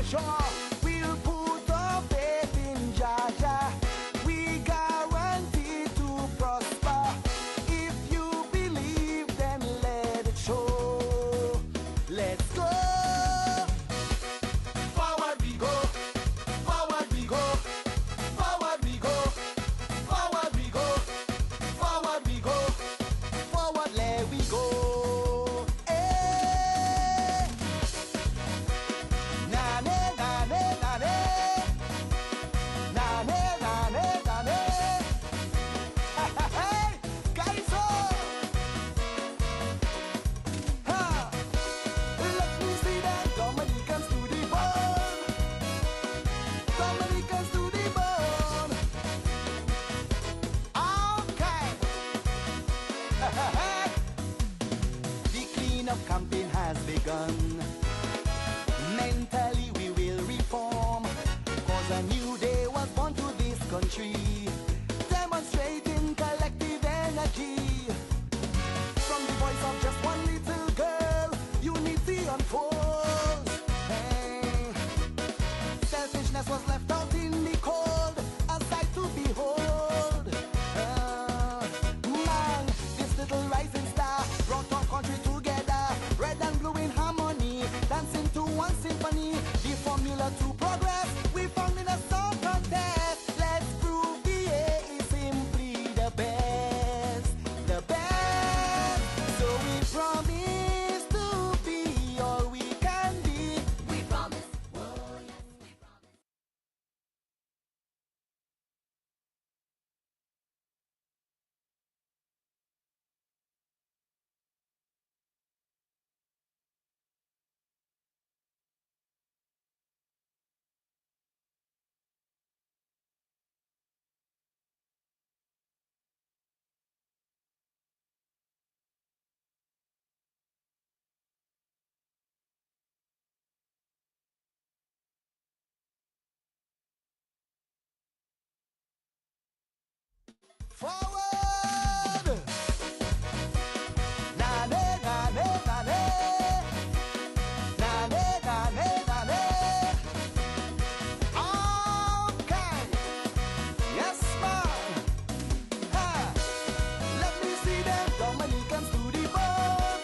measure. We'll put our faith in Jaja. We guarantee to prosper. If you believe, then let it show. Let's go. Forward we go. Forward we go. Forward we go. Forward we go. Forward we go. Forward let we go. Hey. Na ne na ne na ne. Na ne na ne na ne. Hey, guys, ha. Let me see that Dominicans to the bone. Dominicans to the bone. Okay. The cleanup campaign has begun. Mentally we will reform, cause a new day was born to this country, demonstrating collective energy. From the voice of just one little girl, unity unfolds. Hey. Selfishness was left out in the cold, a sight to behold. Man, this little rising star brought our country together, red and blue in harmony, dancing to one symphony. The formula to progress we found in a song contest. Let's prove the A is simply the best, the best. So we promise to be all we can be. We promise. Oh yes, we promise. Forward! Na ne na ne na ne. Na ne na ne na ne. Okay. Yes, ma'am. Ha. Let me see them Dominicans to the bone.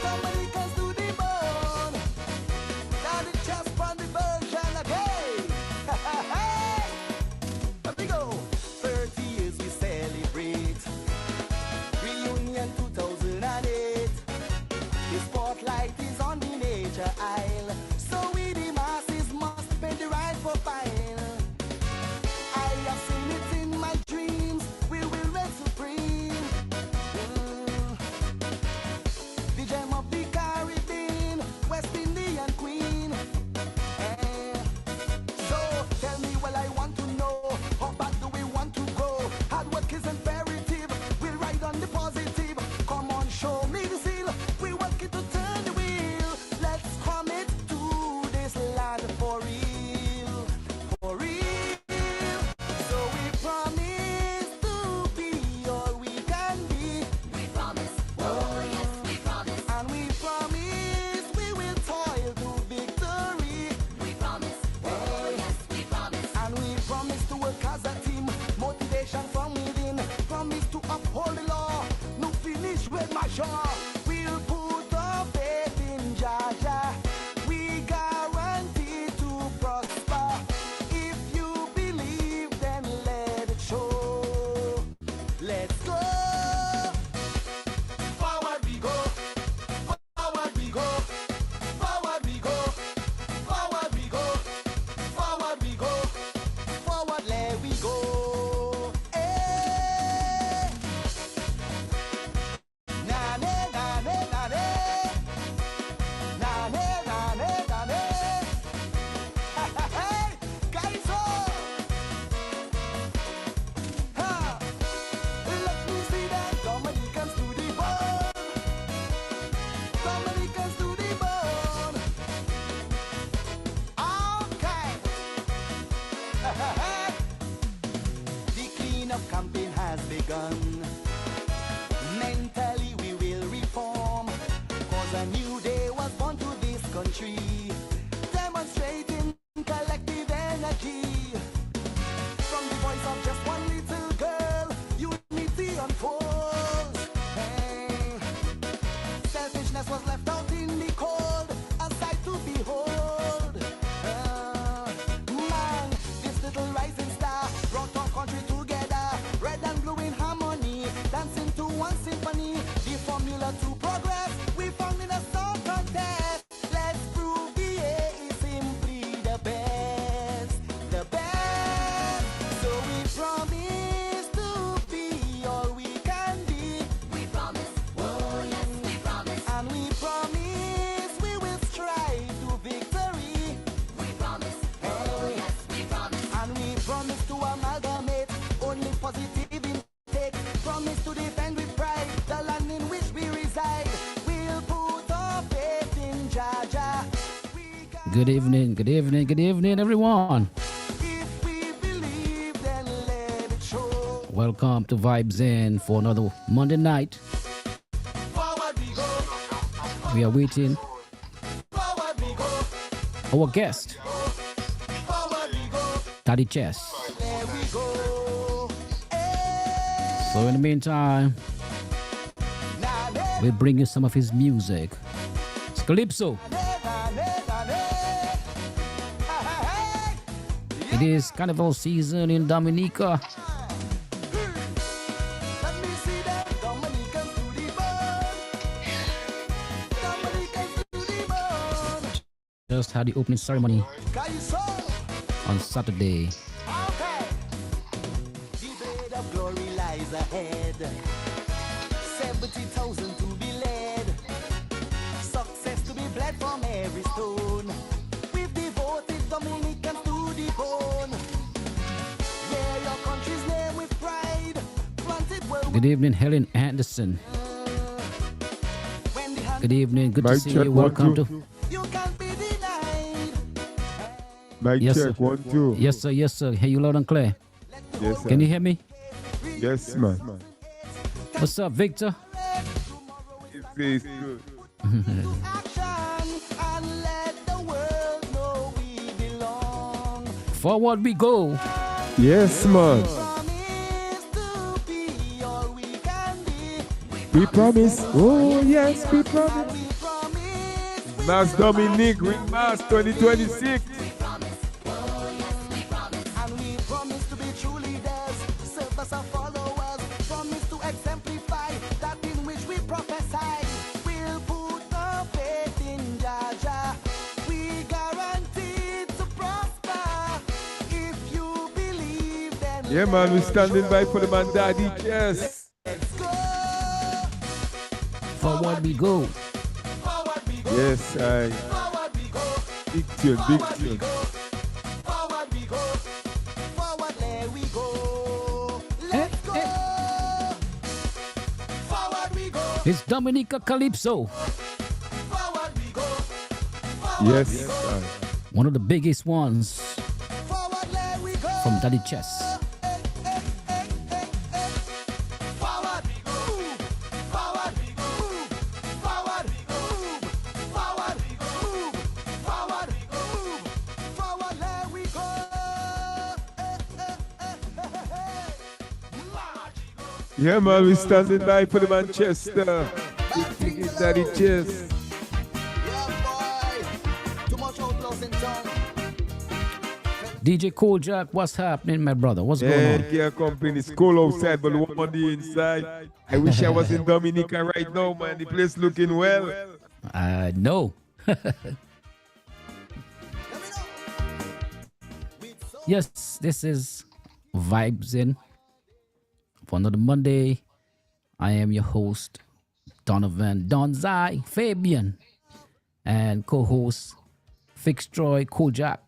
Dominicans to the bone. Now the chest on the version again. Hey. Let me go. 30 years we celebrate. Reunion 2008. The spotlight is on the nature aisle, so we the masses must pay the right for fine. I have seen it in my dreams. We will reign supreme. The gem of the Caribbean, West Indian queen. So tell me, well, I want to know, how bad do we want to go? Hard work is imperative. We'll ride on the positive. Come on, show me the seal. We work it to turn the wheel. Let's commit to this land for real, for real. So we promise to be all we can be. We promise. Oh yes, we promise. And we promise we will toil to victory. We promise. Oh yes, we promise. And we promise to work as a team, motivation from within. Promise to uphold the law, no finish with my jaw. We'll put our faith in Jaja. We guarantee to prosper. If you believe, then let it show. Let's go. Forward we go. Forward we go. Forward we go. Forward we go. Forward we go. Forward let we go. Hey. Na ne na ne na ne. Na ne na ne na ne. Hey, guys, ha. Let me see that Dominicans to the bone. Dominicans to the bone. Okay. The cleanup campaign has begun. Mentally we will reform, cause a new day was born to this country, Good evening, good evening, good evening, everyone. If we believe, then let it show. Welcome to Vibes In for another Monday night. Forward we go, We are waiting forward we go, our guest, forward we go, Daddy Chess. there we go. So in the meantime, Na, na, we'll bring you some of his music. It's Calypso. na, na, na, na. Hey, It is Carnival season in Dominica. let me see them Dominicans to the bone. Dominicans to the bone. Just had the opening ceremony Kaiso. on Saturday. Okay. The bed of glory lies ahead. 70,000 to be led. Success to be bled from every stone. We've devoted Dominicans to the bone. Yeah, your country's name with pride. Planted well Good evening, Helen Anderson. when the hand Good evening, good to Mic see check, you. 1, Welcome 2. to. you can't be denied. Mic Yes, check, sir. 1, 2. Yes, sir, yes, sir. Hear you loud and clear. Yes, sir. Can you hear me? Yes, man. What's up, Victor? It feels good. Action and let the world know we belong. Forward we go. Yes, man. Promise to be all we can be. We promise. Oh, yes, we promise. We promise. Mass Dominique with Mass 2026. And we promise to be true leaders, serve as our followers. Promise to exemplify that in which we prophesy. We'll put our faith in Jaja. We guarantee to prosper. If you believe, then Yeah, man, we standing by for the man Daddy Chess. let's go. Forward we go. Forward we go. Yes, I. Forward we go. Big tune, big Forward we tune. go. Forward we go. Forward there we go. Let's go. Forward we go. It's Dominica Calypso, Forward we go. Forward Yes, we go. I. one of the biggest ones Forward there we go. from Daddy Chess. Forward we go. Forward we go. Forward we go. Forward we go. Forward we go. Forward there we go. March. Yeah, man, we standing by for the Manchester. Big thing Daddy Chess. Yeah, boy. Too much outlaws in town. DJ Kojak, what's happening, my brother? What's going Hey, on? care company. It's cold outside, but warm on the inside. I wish I was in Dominica right now, man. The place looking well. No. Let me know. Yes, this is Vibes In for another Monday. I am your host, Donovan Donzai Fabian, and co-host Fixtroy Kojak.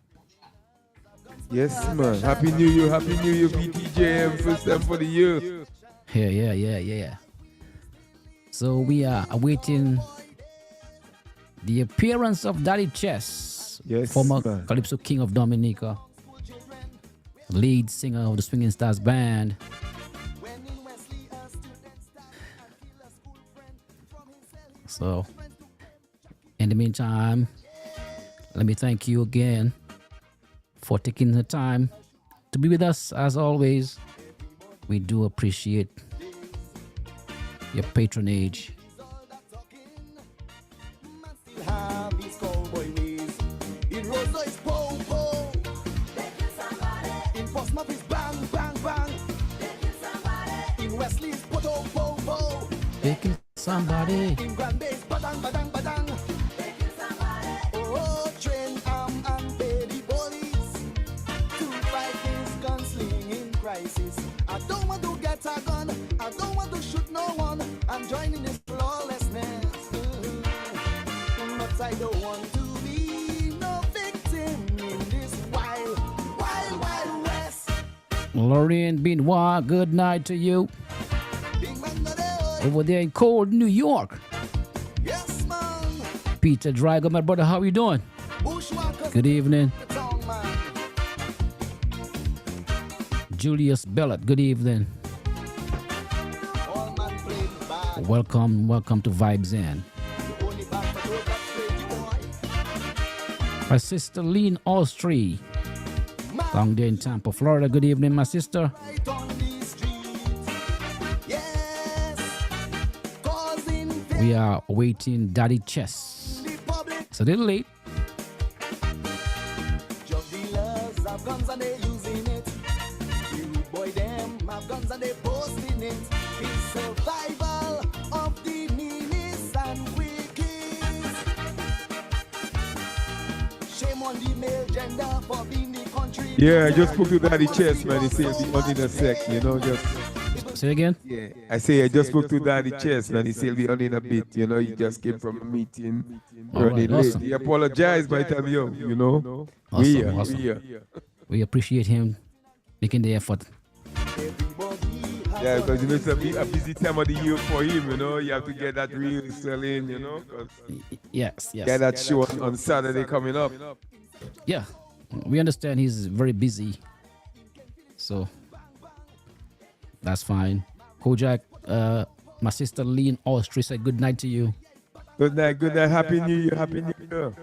Yes, man. Happy New Year, BTJM. First time for the year. Yeah. So we are awaiting the appearance of Daddy Chess, Yes, former man. Calypso King of Dominica, lead singer of the Swinging Stars Band. So, in the meantime, let me thank you again for taking the time to be with us. As always, we do appreciate your patronage. Still have his cowboy ways. In Rosa is po po. In Portsmouth is bang bang bang. In Wesley is poto po po. Picking somebody. In Grand Bay is badang badang badang. Oh, train arm and baby police to fight this gunslinging crisis. I don't want to get a gun. I don't want to shoot no one. I'm joining this lawlessness. But I don't want to be no victim in this wild, wild, wild west. Lorraine Benoit, good night to you. Big man, no day, Over there in cold New York. yes, man. Peter Drago, my brother, how you doing? Bushwhackers Good evening. the tongue, man. Julius Bellet, good evening. All man playing bad. Welcome to Vibes In. The only bad for those that crazy boy. My sister Lean Austri, Man, down there in Tampa, Florida. Good evening, my sister. right on the streets. Yes. Causing We are awaiting Daddy Chess. the public. It's a little late. Drug dealers have guns and they using it. The rude boy them have guns and they posting it. It's survival of the meanest and weakest. Shame on the male gender for being the country. Yeah, I just spoke to Daddy Chess, man. He said he'll be on in a sec, you know, just. Say again. Yeah, I say I just spoke to Daddy Chess, man. He said he'll be on in a bit, you know. He just came from a meeting. All Running right, late. awesome. He apologized by the time you know. Awesome, we awesome. here. We appreciate him making the effort. Yeah, because you know it's a busy time of the year for him, you know. You have to get that reel selling, you know. 'Cause Yes, get yes. that show on Saturday coming up. Yeah, we understand he's very busy. So that's fine. Kojak, my sister Lean Austri said good night to you. Good night, happy new year, happy new year.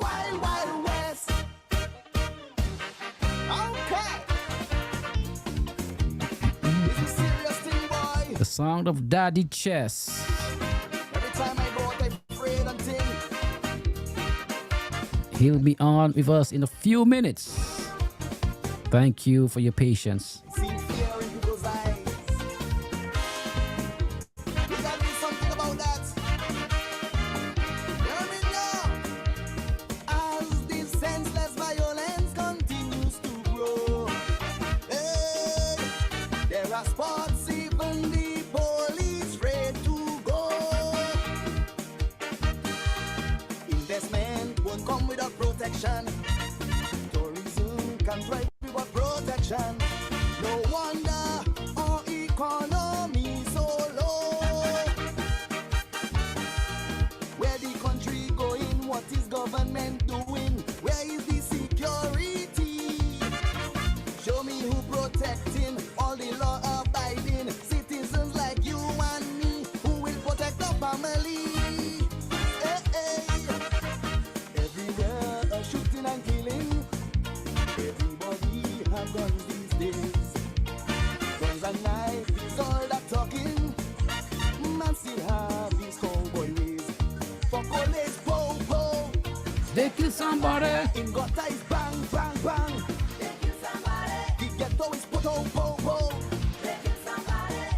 Wild, wild west. Okay. It's a serious thing, boy. The sound of Daddy Chess. Every time I go out, I'm afraid and think. He'll be on with us in a few minutes. Thank you for your patience. See fear in people's eyes. You gotta do something about that. Hear me now. As this senseless violence continues to grow, hey, there are spots even the police afraid to go. Investment won't come without protection. Tourism can thrive without protection. No wonder our economy so low. Where the country going? What is government doing? Where is the security? Show me who protecting all the law abiding citizens like you and me who will protect our family. Hey, hey. Everywhere a shooting and killing. Everybody have guns these days. Guns and knives is all that talking. Man still have these cowboy ways. For college, po po. They kill somebody. In gutter is bang bang bang. The ghetto is poto po po.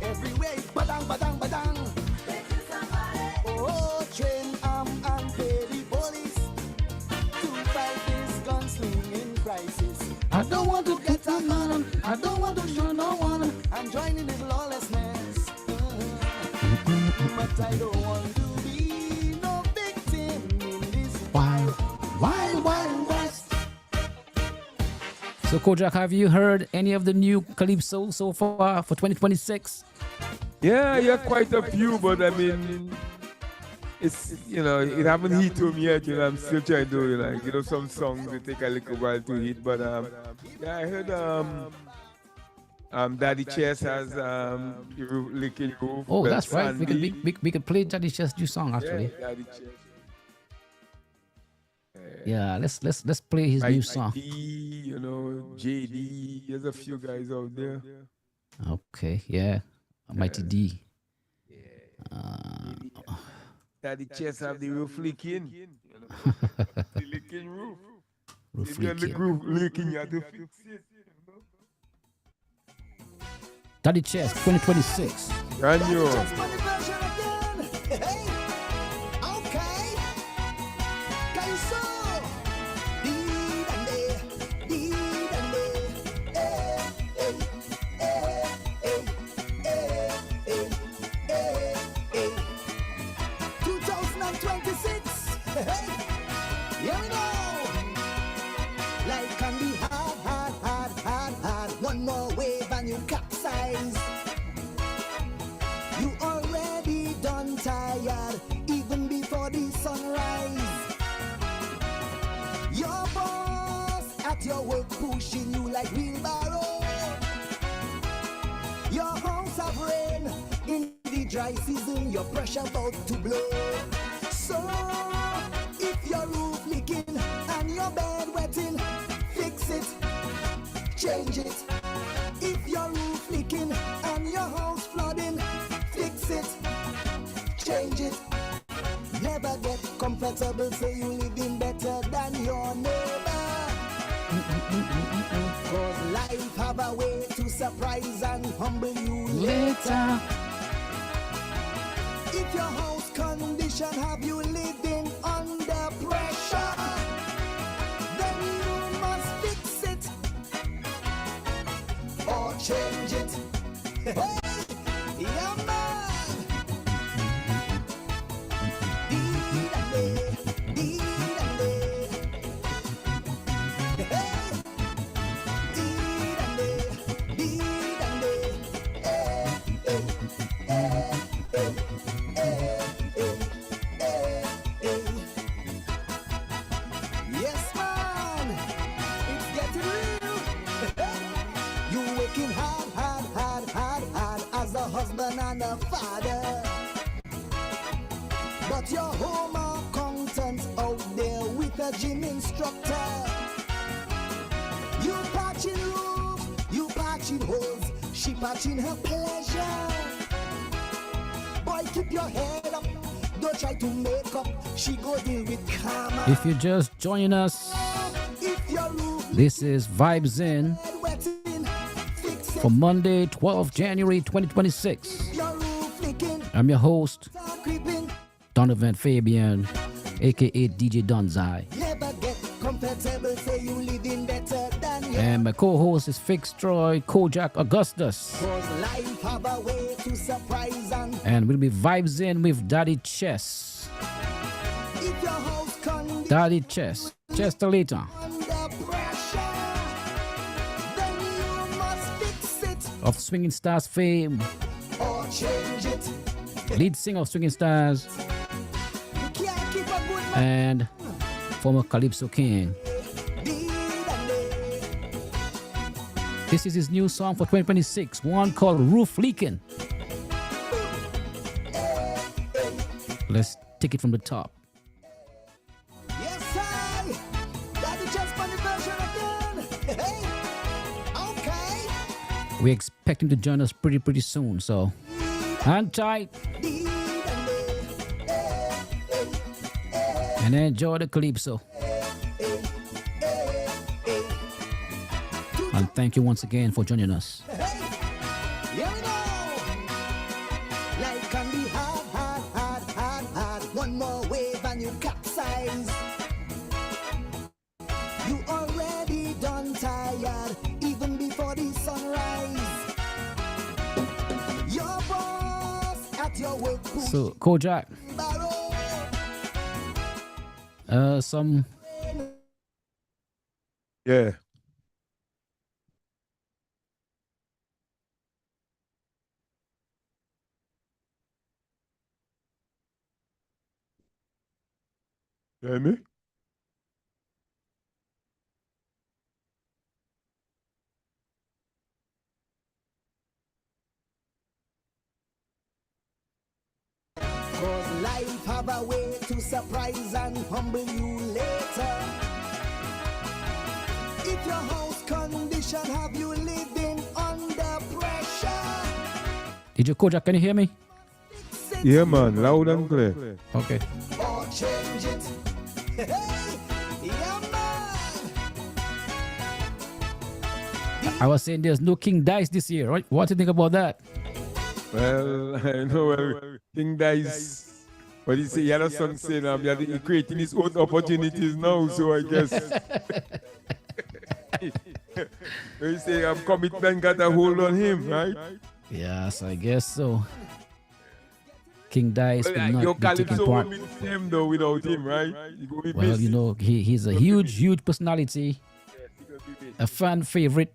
Everywhere is badang badang badang. Oh, train arm and pay the police to fight this gunslinging crisis. I don't want to get a gun. I don't want to shoot no one. I'm joining this lawlessness. But I don't want to be no victim in this Wild, wild, wild west. So Kojak, have you heard any of the new Calypso so far for 2026? Yeah, quite a few, but I mean, it's, you know, it haven't hit home yet, you know. I'm still trying to, like, you know, some songs they take a little while to hit, but yeah, I heard Daddy Chess has Licking Roof. Oh, Bel that's right. Sandy. We could play Daddy Chess' new song actually. Yeah, Daddy Chess. Yeah, let's play his new song. D, you know, JD. There's a few guys out there. Okay, yeah, Mighty D. Daddy Chess have the roof leaking. You know? The leaking roof. Roof If you're the leaking. roof leaking, you have to fix it. You know? Daddy Chess 2026. Brand new. Just funny version again. Hey, okay. Kaiso. Deed and day, deed and day. Hey, hey, hey, hey, hey, hey, hey. 2000 sunrise. Your boss at your work pushing you like wheelbarrow. Your house have rain in the dry season, your pressure about to blow. So if your roof leaking and your bed wetting, fix it, change it. If your roof leaking and your house flooding, fix it, change it. Never get comfortable, say you living better than your neighbor. Cause life have a way to surprise and humble you later. If your house condition have you living under pressure, then you must fix it or change it. Hey, yeah, man. Yes, man, it's getting real. You working hard as a husband and a father, but your home accountant out there with a gym instructor. You patching roof, you patching holes, she patching her pleasure. Boy, keep your head up, don't try to make up, she go deal with karma. If you're just joining us, If your roof this is Vibes In wetting, fix it. for Monday, 12th January 2026. Your roof leaking, I'm your host, start creeping. Donovan Fabian, aka DJ Donzai. Never get comfortable, say you living better than you. And my co-host is Fix Troy Kojak Augustus. Cause life have a way to surprise And we'll be Vibes In with Daddy Chess. if your house condition Daddy Chess. Chester later. under pressure, then you must fix it Of Swinging Stars fame. or change it. Lead singer of Swinging Stars. You can't keep a good man. And former Calypso King. This is his new song for 2026. One called Roof Leaking. Let's take it from the top. Yes, I. Daddy just funny version again. Hey, okay. We expect him to join us pretty soon. So hang tight and enjoy the Calypso. And thank you once again for joining us. Here we go. Life can be hard. One more wave and you capsize. You already done tired, even before the sunrise. Your boss at your work. So Kojak, some Yeah. You hear me? Cause life have a way to surprise and humble you later. If your house condition have you living under pressure, DJ Kojak, can you hear me? fix it Yeah, man. Loud and clear. Okay. or change it. Hey, yeah, man. I was saying there's no King Dice this year, right? What do you think about that? Well, I know. Well, King Dice. But he say he had a song saying he's creating his own opportunities now. So I guess. He say commitment got a hold on him, right? Yes, I guess so. King Dice will Well, not your be taking Calypso part. will be the same though without him, right? He go be Well, busy. you know, he's a huge personality, a fan favorite.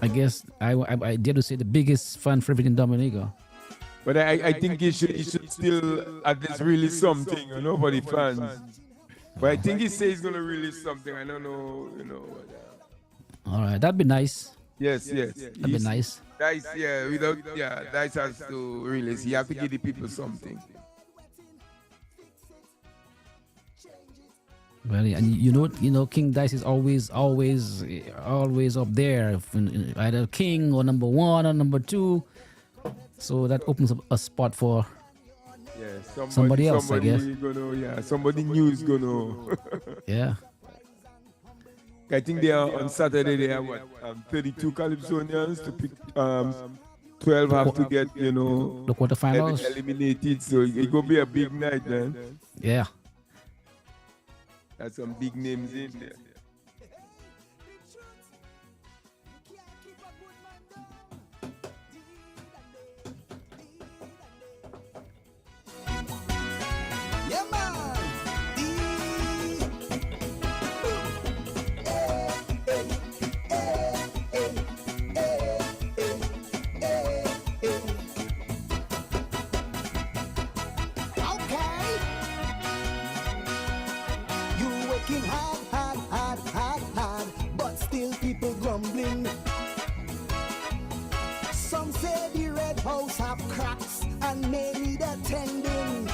I guess I dare to say the biggest fan favorite in Dominica. But I think he should still at least release something, you know, for the fans. But I think he says he's gonna release something. I don't know, you know. All right, that'd be nice. Yes. That'd be nice. Dice, Dice has to release. He have to give the people something. Well, and you know, King Dice is always up there, either king or number one or number two. So that opens up a spot for somebody else, I guess. Somebody new is gonna. Yeah. I think they are on Saturday. They have 32 Calypsonians to pick. 12 have to get, you know, the quarterfinals eliminated. So it gonna be a big night, man. Yeah. There's some big names in there. Yeah, man. Okay. You working hard, but still people grumbling. Some say the red house have cracks and may need attending.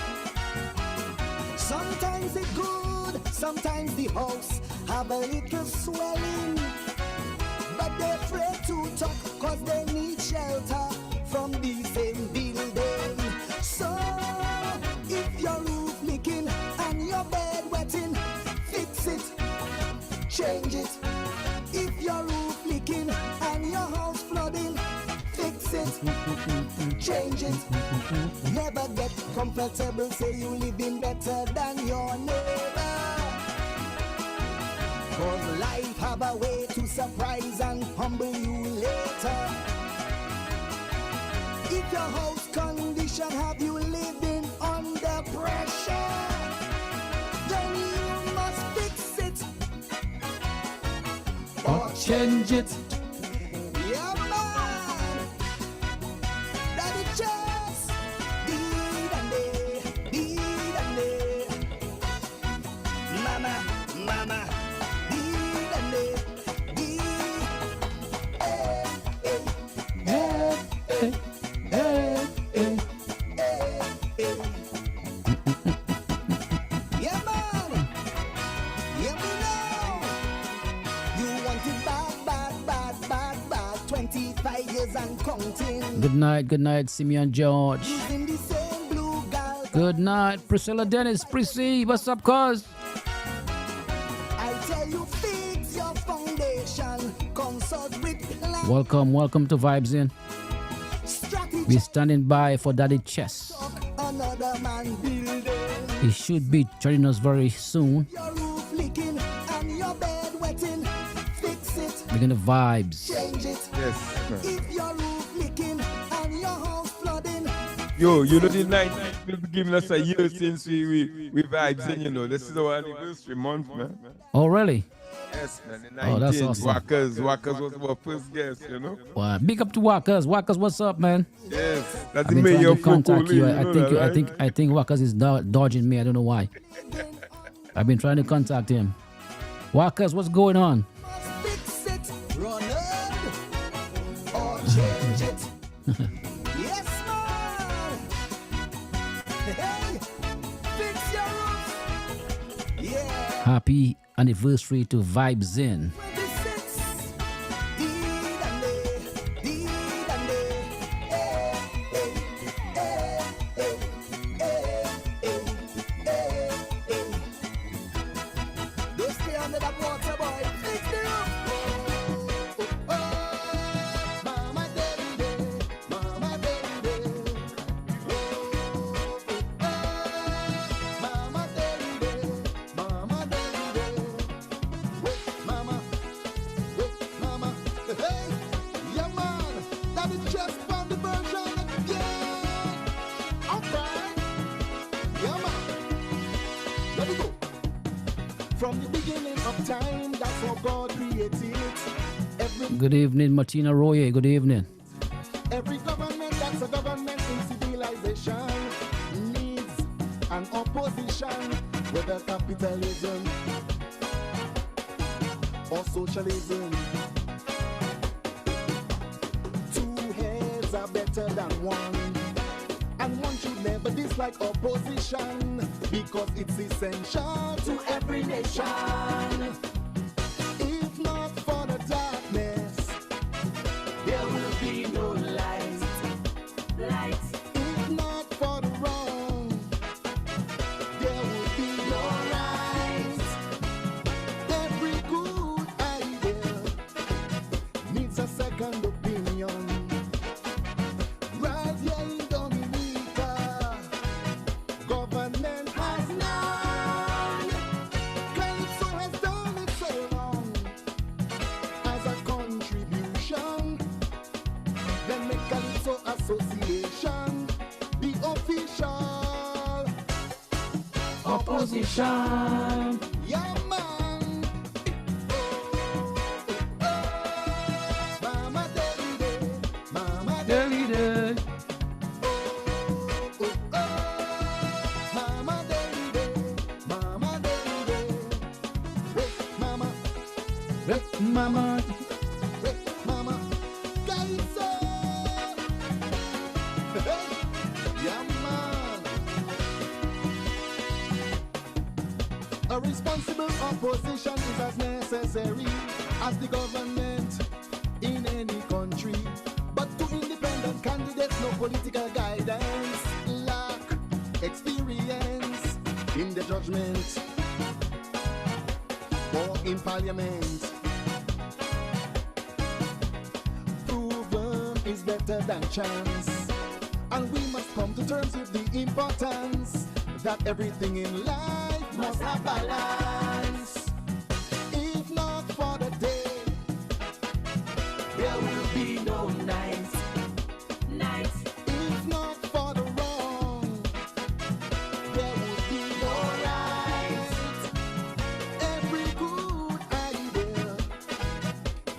Sometimes it's good, sometimes the house have a little swelling. But they're afraid to talk cause they need shelter from the same building. So if your roof leaking and your bed wetting, fix it, change it. If your roof leaking and your house flooding, fix it, change it. Never get comfortable, say you living better than your neighbor. Cause life have a way to surprise and humble you later. If your house condition have you living under pressure, then you must fix it or change it. Yeah, man. Daddy just did and day. Mama, did and day. Yeah, man. Yeah, me know. You want it bad. 25 years and counting. Good night, Simeon George. Using the same blue gal. Good night, Priscilla Dennis. Prissy, what's up, cuz? I tell you, fix your foundation. Consult with plan. Welcome to Vibes In. Strategy. We're standing by for Daddy Chess. Another man building. He should be joining us very soon. Your roof leaking and your bed wetting. Fix it, We're gonna vibes. change it. Yes. If your roof leaking and your house flooding. Yo, you know the 19th will be giving us a year since we vibes in, you know. This is our anniversary month, man. Oh, really? Yes, man. The 19th. Oh, that's awesome. Wackers was our first guest, you know. Wow. Big up to Wackers. Wackers, what's up, man? Yes, that's I've the been mayor trying of to contact you. Fokoli, I think Wackers is dodging me. I don't know why. I've been trying to contact him. Wackers, what's going on? Must fix it, run it, or change it. Yes, man. Hey, fix your roof. Yeah. Happy anniversary to Vibes In. 26. Did and day. Don't stay under that water, boy. Fix the roof. Mama, daddy, mama, daddy. Mama, daddy, mama, daddy. Mama, hey, yeah, man, that is just from the version again. Okay, yeah, man, let me go. From the beginning of time, that's how God created Good evening, Martina Roye. Good evening. every government. That's a government in civilization. and opposition, whether capitalism or socialism. Two heads are better than one, and one should never dislike opposition, because it's essential to every nation. If not for the darkness, there will be no light. If not for the wrong, there will be no right. Every good idea needs a second opinion. Right here in Dominica, government has none. Calypso has done it so long as a contribution. Then make Calypso Association the official opposition. Yeah, man. Mama David, Mama Daily day. Mama David, Mama David. Wait, Mama, Mama. wait, Mama. Calypso. Yeah, man. A responsible opposition is as necessary as the government in any country. But to independent candidates, no political guidance, lack experience in the judgment or in parliament. Proven is better than chance, and we must come to terms with the importance that everything in life must have balance. If not for the day, there will be no night. If not for the wrong, there will be no right. Every good idea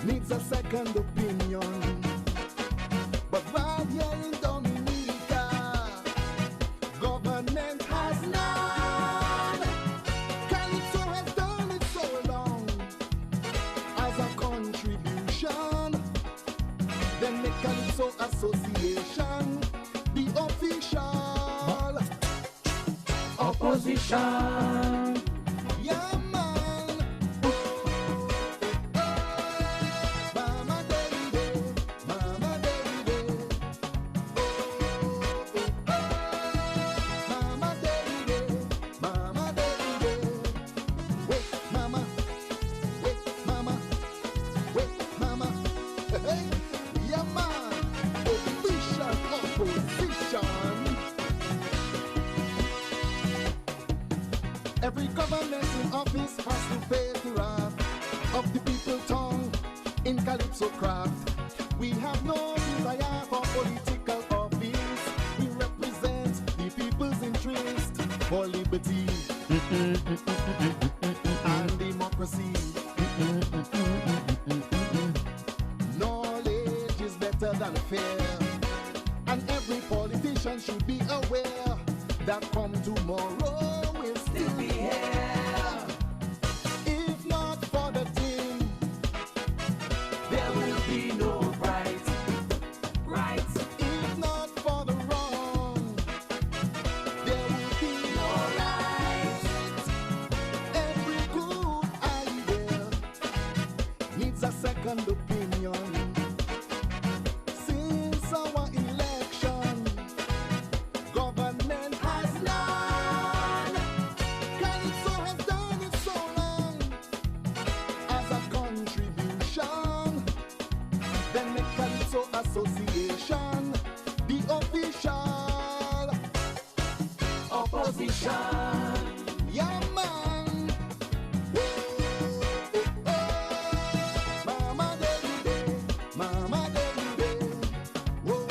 needs a second opinion. But right here in Dominica, government has none. Calypso has done it so long as a contribution. Then make Calypso Association the official opposition. Yeah, man. Mama David, Mama David. Mama David, Mama David. Wait, Mama, wait, Mama, wait, Mama. Hey, yeah, man. Official opposition. Every government in office has to face the wrath of the people tongue in Calypso craft. We have no desire for political office. We represent the people's interest for liberty and democracy. Knowledge is better than fear, and every politician should be aware that come tomorrow will still be here. If not for the team, there will be no right. If not for the wrong, there will be no right. Every good idea needs a second opinion. Since our election, government has none. Calypso has done it so long as a contribution. Then make Calypso Association the official opposition. Yeah, man. Mama David, Mama David. Whoa.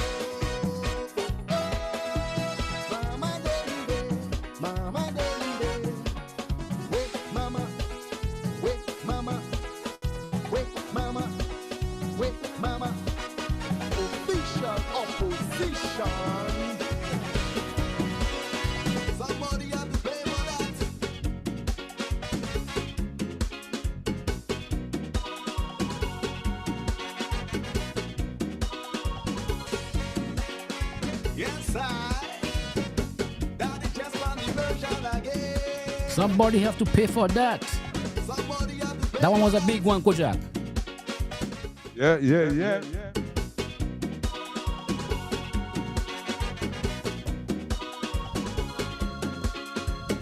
Mama David, Mama David. Wait, Mama, wait, Mama, wait, Mama, wait, Mama. Official opposition. Somebody Somebody have to pay for that. Somebody have to pay. That one was a big one, Kojak. Yeah, yeah, yeah.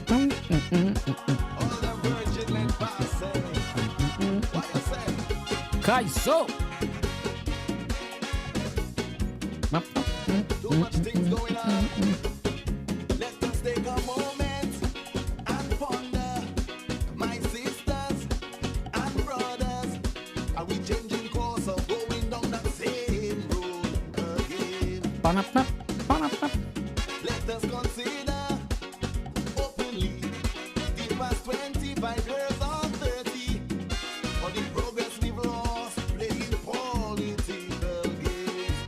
All the virgin let pass. What you say? Kaiso. Too much things going on. Let us take a moment and ponder. My sisters and brothers, are we changing course or going down that same road again? Let us consider openly the past 25 years or 30 for the progress we've lost playing political games.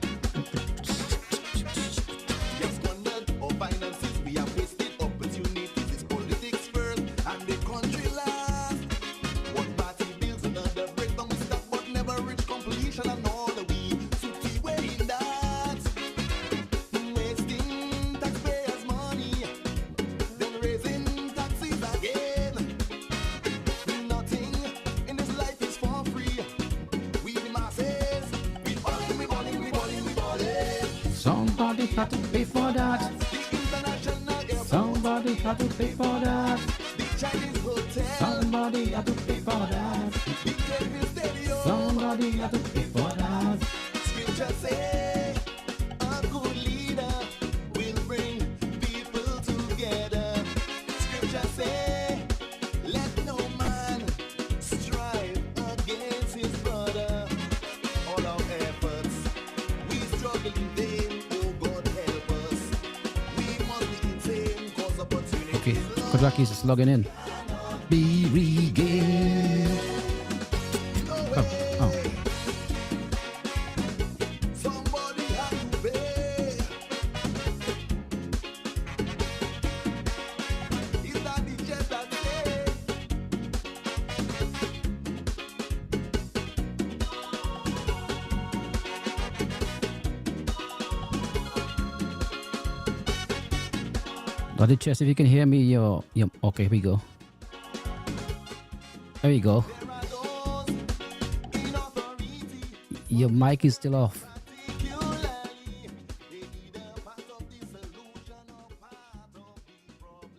We have squandered our finances, we have wasted opportunities. It's politics first and the country last. One party builds another breakdown, we stop but never reach completion, and all the we sooty way in that. Wasting taxpayers' money, then raising taxes again. Nothing in this life is for free. We the masses, we balling, we balling, we balling, we balling. Somebody had to pay for that. The international airport, Somebody had to pay for that. the Chinese hotel, Somebody had to pay for that. the Kelvin Stadium. Somebody had to pay for that. Scripture say a good leader will bring people together. Scripture say let no man strive against his brother. All our efforts we struggle in vain. Oh God help us. We must be insane cause opportunity Okay, is lost. Kojak is logging in. Be regained. No Oh, way. oh. Somebody has to pay. Is that the jet that say? Daddy Chess, if you can hear me, okay, here we go. There we go. There are those in authority, Your mic is still off. particularly they need a part of the solution or part of the problem.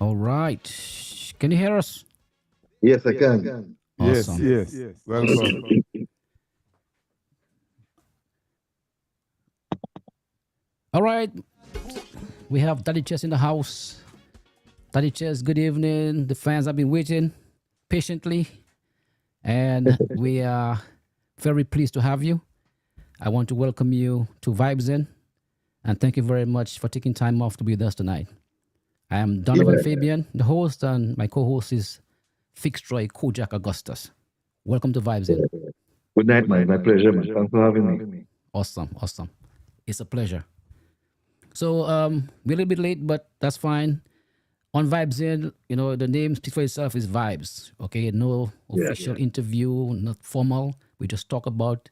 All right. Can you hear us? Yes, I can. Yes, Awesome. yes. Welcome. All right. We have Daddy Chess in the house. Daddy Chess, good evening. The fans have been waiting patiently, and we are very pleased to have you. I want to welcome you to Vibes In, and thank you very much for taking time off to be with us tonight. I am Donovan Yeah. Fabian, the host, and my co-host is Fixtroy Kojak Augustus. Welcome to Vibes In. Good night, man. My pleasure, man. Thanks for having me. Awesome, awesome. It's a pleasure. So we're a little bit late, but that's fine. On Vibes In, the name speaks for itself is Vibes. Okay, no Yeah. official interview, not formal. We just talk about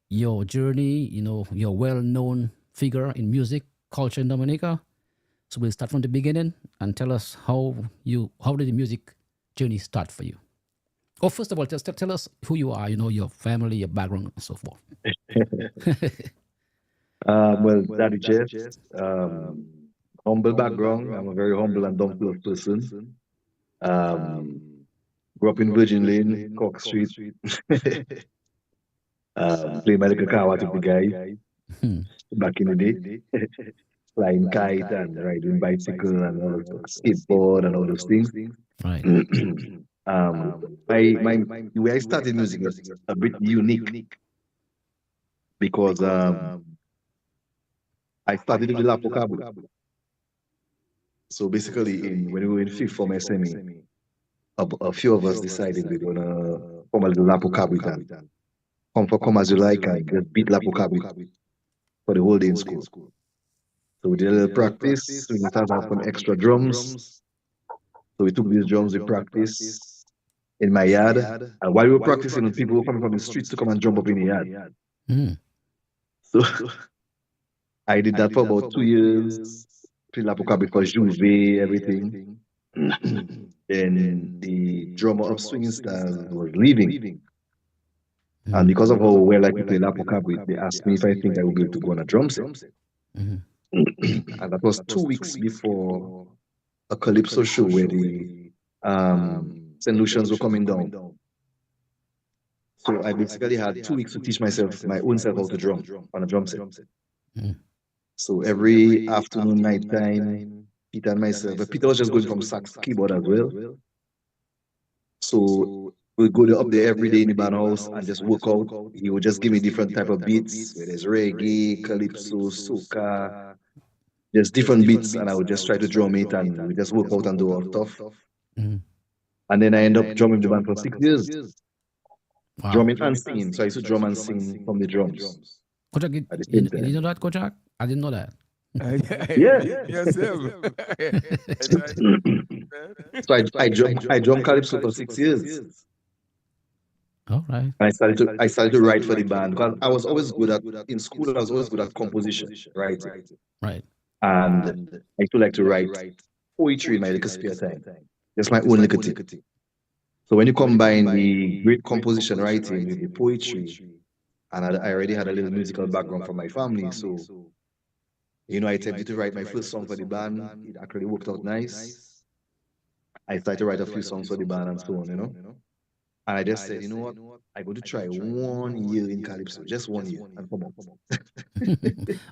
your journey. You're a well-known figure in music culture in Dominica. So we'll start from the beginning and tell us how did the music journey start for you? Oh, first of all, just tell us who you are. Your family, your background, and so forth. Well, Daddy Jeff, um, humble background. I'm a very humble and down-to-earth person. Um, grew up in Virgin Lane, Cork Street. Playing my little car with the guys Hmm. back in the day. Flying kite and riding bicycle and all those skateboard and all those things. Right. The way I started music was a bit unique because I started with the Lapo Cabo. So basically, when we were in fifth form SME, a few of us decided we're gonna form a little Lapo Cabo and come as you like and just beat Lapo Cabo for the whole day in school. So we did a little practice. We started to have some extra drums. So we took these drums, we practiced in my yard. And while we were practicing, people were coming from the streets to come and jump up in the yard. Mm. So I did that for about 2 years. Played Lapo Cabo for Juve, everything. Then the drummer of Swinging Stars was leaving. And Mm-hmm. because of how well I could play Lapo Cabuit, they asked me if I think I would be able to go on a drum set. Mm-hmm. And that was 2 weeks before a Calypso show where the St. Lucians were coming down. So I basically had 2 weeks to teach myself, my own self, how to drum on a drum set. Mm-hmm. So every afternoon, night time, Peter and myself, but Peter was just going from sax to keyboard as well. So we'd go up there every day in the band house and just work out. He would just give me different type of beats, whether it's reggae, calypso, soca, just different beats, and I would just try to drum it, and we just work out and do our stuff. Mm-hmm. And then I end up drumming the band for 6 years, Wow. drumming and singing. So I used to drum and sing from the drums Kojak, you, at the you, same you know time. that, Kojak? I didn't know that. Yeah. Yourself. So I drum calypso for 6 years. All right. I started to write for the band because I was always good at in school. I was always good at composition, writing, Right. and I used to like to write poetry in my little spare time. That's my own little thing. So when you combine the great composition writing with the poetry, and I already had a little musical background from my family, so I attempted to write my first song for the band. It actually worked out nice. I started to write a few songs for the band and so on. And I just said, you know what? I'm going to try 1 year in Calypso, just 1 year, and come out.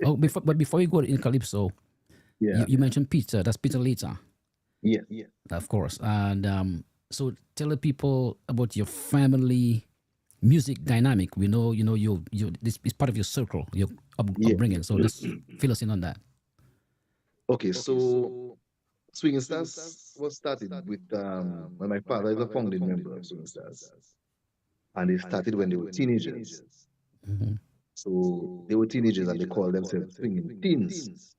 Oh, before we go in Calypso, Yeah. you mentioned Peter. That's Peter Later, Yeah. of course. And so tell the people about your family music dynamic. We know, you this is part of your circle, your Yeah. upbringing. So let's fill us in on that. Okay, so Swinging Stars was started with when my father is a founding member of Swinging Stars, and they started when they were teenagers. Mm-hmm. So they were teenagers and they called themselves Swinging Teens,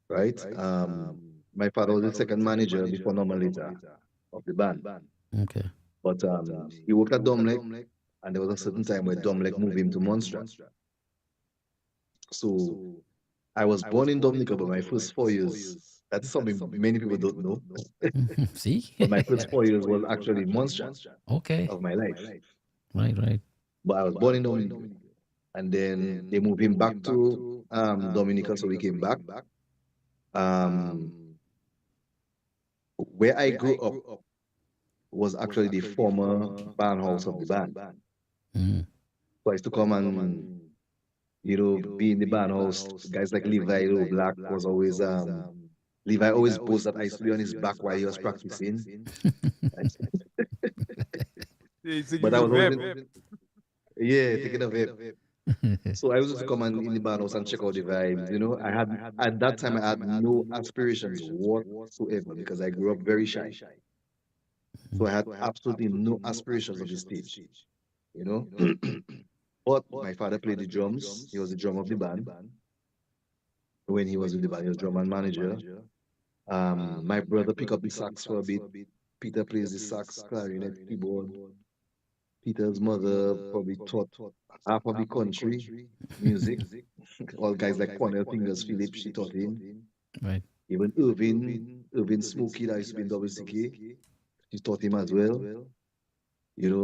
right? My father was the second manager before Norman later of the band, Okay. but he worked at Domlek, and there was a certain time where Domlek moved him to Montserrat. So I was born in Dominica, but my first 4 years, that is something many people don't know. Mhm. See? But my first 4 years was actually Montserrat Okay. of my life. Right. But I was born in Dominica. And then they moved him back to Dominica, so we came back. Um, where I grew up was actually the former band house of the band. Mm-hmm. So I used to come and, be in the band house. Guys like Levi Black was always, Levi always boasts that I used to be on his back while he was practicing. So But give I you was always, vep. yeah, taking a vape. So I used to come in the band house and check out the vibes. I had at that time I had no aspirations whatsoever because I grew up very shy. So I had absolutely no aspirations of the stage. You know. But my father played the drums. He was the drummer of the band. When he was with the band, he was drum and manager. My brother picked up the sax for a bit. Peter plays the sax, clarinet, keyboard. Peter's mother probably taught half of the country music. All guys like Cornell Fingers, Philip, she taught him. Right. Even Irvin Smokey, that used to be in WCK, she taught him as well.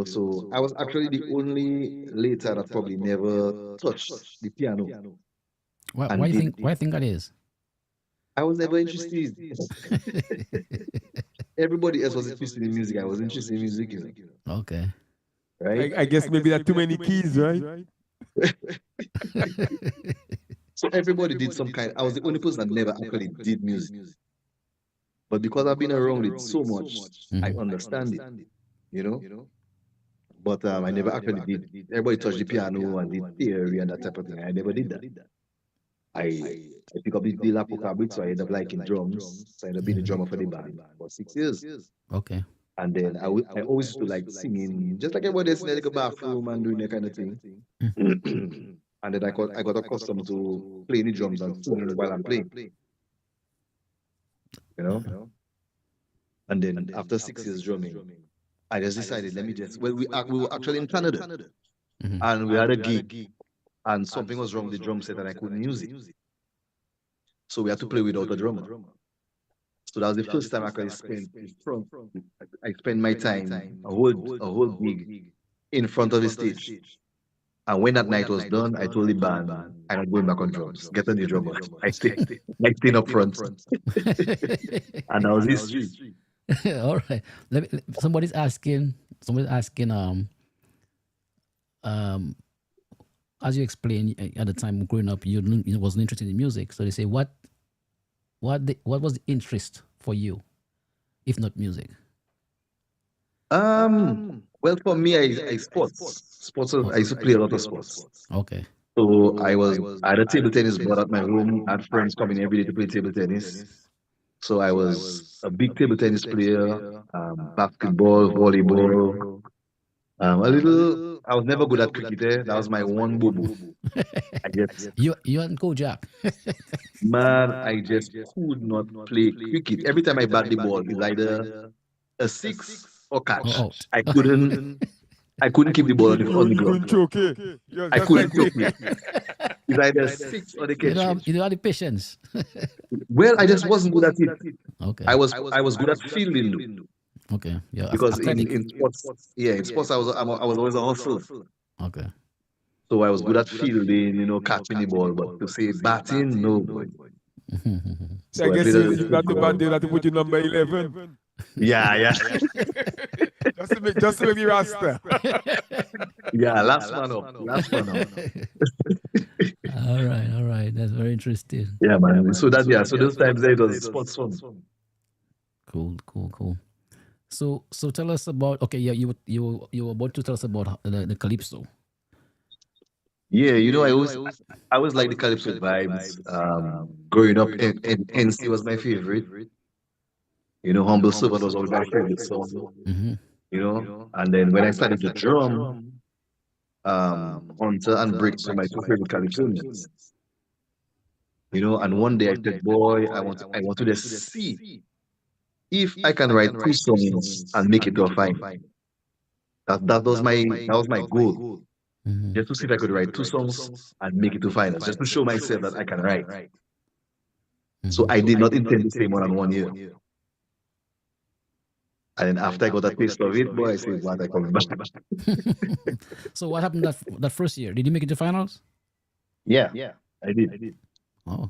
So I was actually the only later that probably never touched the piano Why and you did. think that is? I was never interested. Everybody else was interested in music. I was interested in music, Okay. right? I guess maybe that too many keys, right? So everybody did some kind. I was the only person that never actually did music. But because I've been around it so much, I understand it, you know. But I never actually did. Everybody touched the piano and did theory and that type of thing. I never did that. I pick up the Lapoca bit, so I end up liking drums. So I end up being a drummer for the band for 6 years. Okay. And then I always used to like singing, just like everybody else in the little bathroom and doing that kind of thing. And then I got accustomed to playing the drums and singing while I'm playing, you know. And then after 6 years drumming, I just decided, let me just. Well, we were actually in Canada, Mhm. and we had a gig, and something was wrong with the drum set, and I couldn't use it. So we had to play without a drummer. So that was the first time I actually spent in front. I spent my time a whole gig in front of the stage. And when that night was done, I told the band, I'm not going back on drums. Get a new drummer. I stayed up front. And that was history. All right. Somebody's asking. Somebody's asking. As you explained at the time growing up, you wasn't interested in music. So they say, what was the interest for you, if not music? Well, for me, I sports. Sports. I used to play a lot of sports. Okay. So I had a table tennis board at my home. I had friends coming every day to play table tennis. So I was a big table tennis player, basketball, volleyball, a little. I was never good at cricket. That was my one boo. I just, You and Kojak. man, I just could not play cricket. Every time I bat the ball, it's either a six or catch. Or out. I couldn't keep the ball on the You couldn't ground. choke it. You're I just couldn't like choke it. It's either six or the catch. You don't have the patience. Well, I just wasn't good at it. Okay. I was good at fielding though, Okay. Yeah. because Athletic. in sports, yeah, in sports I was always a hustler. Okay. So I was good at fielding, catching the ball, but to say batting, no. Boy. So I I guess played you got the band, they have to put you number 11. yeah, just to make you rasta. yeah. Last man up. All right. That's very interesting. Yeah, man. So those times there it was sports fun. Cool. So tell us about. Okay, yeah, you were about to tell us about the calypso. Yeah, I always like the calypso vibes. Growing up, NC was my favorite. Humble Servant was always my favorite song. Mm-hmm. And then when I started to drum, Hunter and Bricks were my two favorite calypsonians. And one day I said, boy, I want to just see if I can write two songs and make it to a final. That was my goal. Mm-hmm. Just to see if I could write two songs and make it to finals, just to show myself that I can write. So I did not intend to stay more than 1 year. And then after I got a taste of it, boy, I said, what, I coming back. So what happened that first year? Did you make it to finals? Yeah, I did. Oh.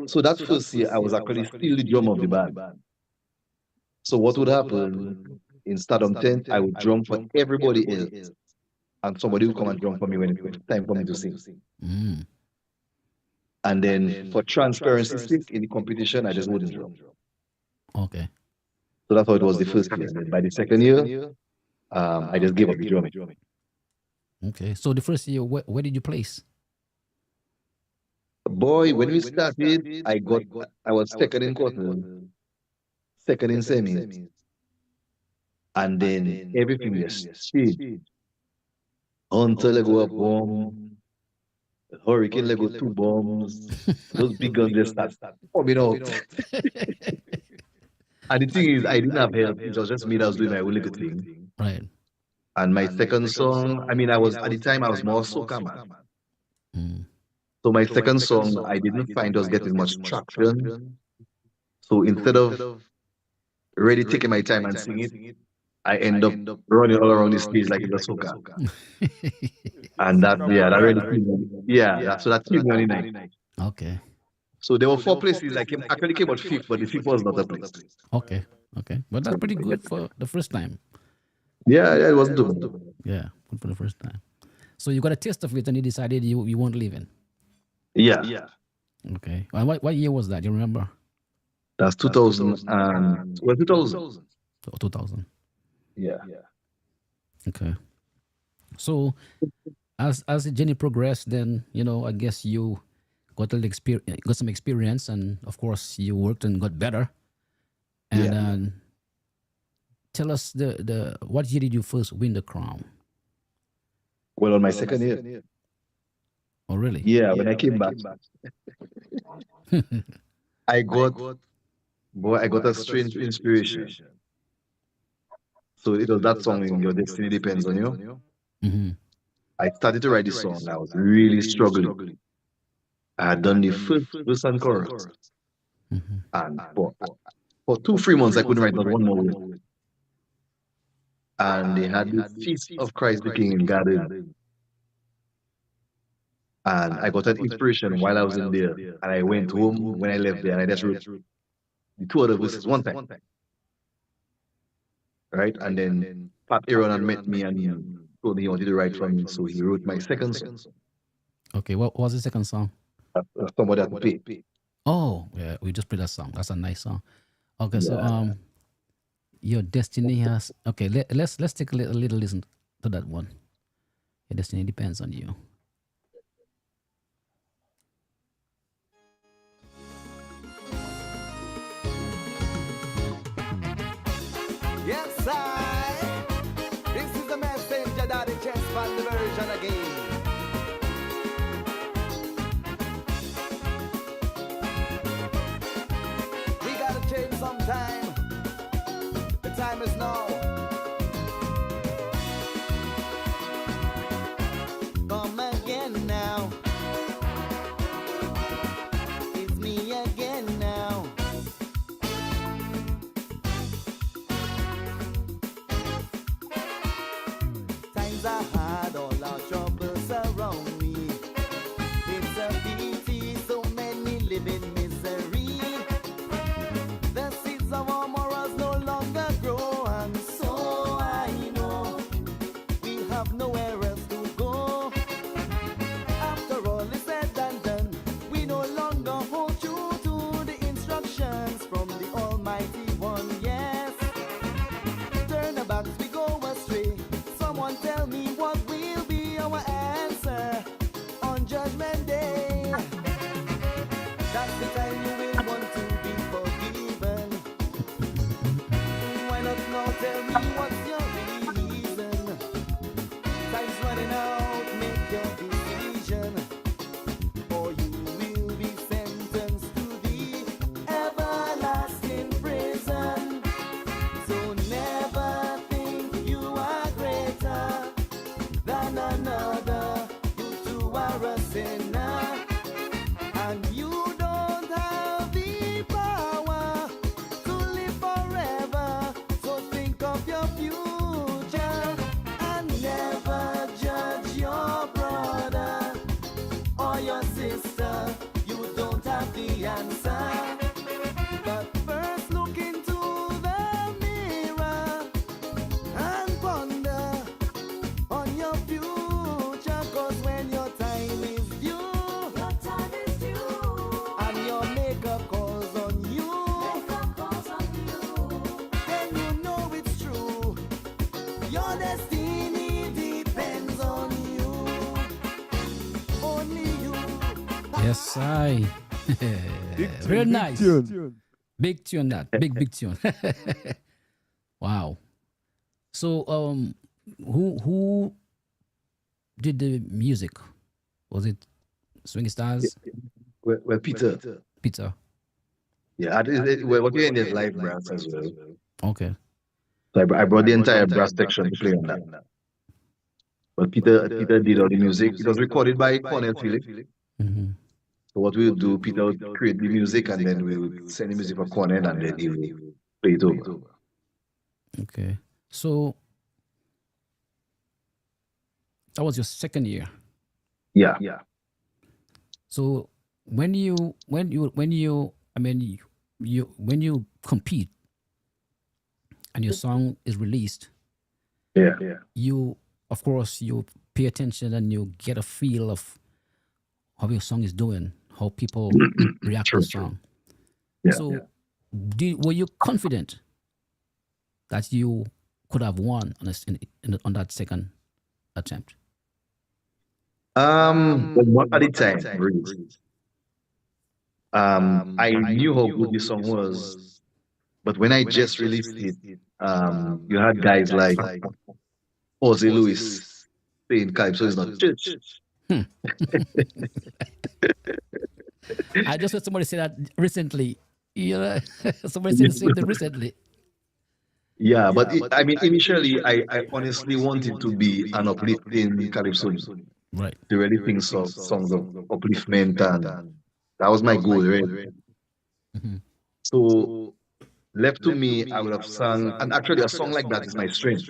So that first year, I was actually still the drummer of the band. So what would happen in Stardom 10th, I would drum for everybody else. And somebody would come and drum for me when it was time for me to sing. Mm. And then for transparency's sake, in the competition, I just wouldn't drum. Okay. So that's how it was the first year. And then by the second year, I just gave up the drumming. Okay. So the first year, where did you place? Boy, when we started, I was second in quarter, second in semis, and then everything just changed. Hunter Lego a bomb, Hurricane Lego 2 bombs. Those big guns just start coming out. And the thing is, I didn't have help. It was just me that was doing my own little thing. Right. And my second song, I mean, at the time I was more soca man. Mm. So my second song, I didn't find was getting much traction. So instead of really taking my time and sing it, I end up running all around the stage like it's a soca. And that really killed me. So that killed me on the night. Okay. So there were 4 places. I actually came out 5th, but the 5th was not a place. Okay. But that's pretty good for the first time. Yeah, it wasn't too bad. Yeah, good for the first time. So you got a taste of it and you decided you weren't leaving. Yeah. Okay. And what year was that? Do you remember? That's 2000 and 2000. 2000. Yeah. Okay. So as the journey progressed, then I guess you got some experience, and of course you worked and got better. And tell us the what year did you first win the crown? Well, on my second year. Oh, really? Yeah, when I came back, I got a strange inspiration. So it was that song, Your Destiny Depends on You. Mm-hmm. I started to write this song. I was really struggling. I had done the first verse and chorus. Mm-hmm. And For 2, 3 months, I couldn't write not one more word. And they had this Feast of Christ the King in Garden. And I got an inspiration while I was in there. And I went home when I left there and I just wrote the two other verses one time. Right? And then Pat Aaron had met me and told me he wanted to write for me. So he wrote my second song, Okay, what was the second song? Somebody That Pay. Oh, yeah, we just played that song. That's a nice song. Okay, so Yeah. your destiny has. Okay, let's take a little listen to that one. Your destiny depends on you. Yes, I. This is the messenger that the chest band the version again. We gotta change some time. The time is now. Come again now. It's me again now. Times are hard, all our troubles around me. It's a pity, so many live in misery. The seeds of our morals no longer grow, and so I know we have nowhere else to go. After all is said and done, we no longer hold true to the instructions from the Almighty One. Yes, turn our backs, we go astray. Someone tell me what will be our answer on Judgment Day. That's the time you will want to be forgiven. Why not now tell me what's your reason? Time's running out, make your decision, or you will be sentenced to the everlasting prison. So never think you are greater than another. You too are a sinner, and you don't have the power to live forever. So think of your future and never judge your brother or your sister. You don't have the answer. But first look into the mirror and ponder on your future. Cause when your time is due, and your makeup calls on you, then you know it's true. Your destiny depends on you. Only you. Yes, I. Big Very tune, big nice. tune. Big tune that. Big tune. Wow. So who did the music? Was it Swing Stars? Well, Peter. Peter. Yeah, what we're in is live brass as well. Okay. So I brought the entire brass section to play on that. But Peter did all the music. It was recorded by Cornell Philip. Hmm. So what we'll do, Peter would create the music and then we'll send the music for Cornell and then he will play it over. Okay. So that was your second year. Yeah. So when you I mean you when you compete and your song is released, Yeah. you of course you pay attention and you get a feel of how your song is doing, how people react to the song. Yeah. So were you confident that you could have won on that second attempt? But not at the time, really. I knew how good the song was, but when I just released it, you had guys like Ozzy Lewis saying Calypso is not church. I just heard somebody say that recently. You know, somebody said the same thing recently. Yeah, but I mean, initially, I honestly wanted to be an uplifting Calypso, Right. to really sing songs of upliftment, and that was my goal, right? Mhm. So left to me, I would have sung. And actually, a song like that is my strength.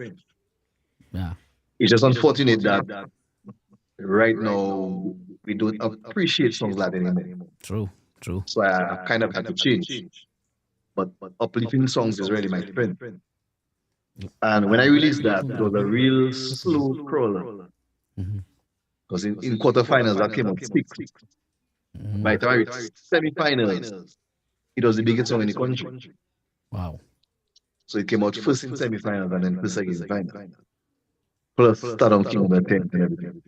Yeah. It's just unfortunate that right now we don't appreciate songs like that anymore. True. True. So I've kind of had to change. But uplifting songs is really my strength. And when I released that, it was a real slow crawler. Mm-hmm. Because in quarterfinals, I came out sixth. By the time I reached semifinals, it was the biggest song in the country. Wow. So it came out first in semifinals and then first again in final. Plus start on King of the 10th and everything.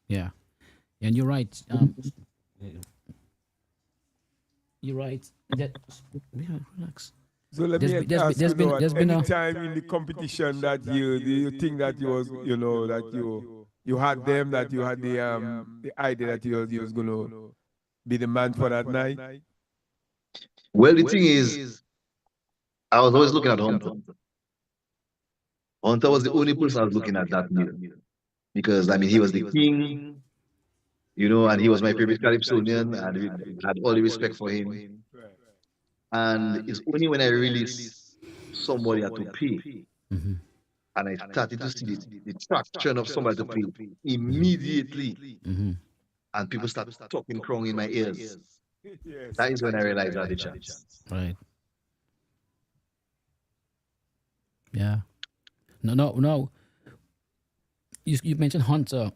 Yeah. And you're right. You're right. That, yeah, relax. So let There's me be- there's be- ask there's you, been- know, there's at been any a- time in the competition that year, do you think that you was, you know, that you had them, that you had the idea that you was gonna be the man for that night? Well, the thing is, I was always looking at Hunter. Hunter was the only person I was looking at that year. Because, I mean, he was the king, and he was my favorite Calypsonian, and we had all the respect for him. And it's only when I released Somebody Had to Pay, Mm-hmm. and I started to see the traction of Somebody to Pay immediately, Mm-hmm. and people start talking crong in my ears. Yes. That is when I realized I had a chance. Right. Yeah. No. You mentioned Hunter.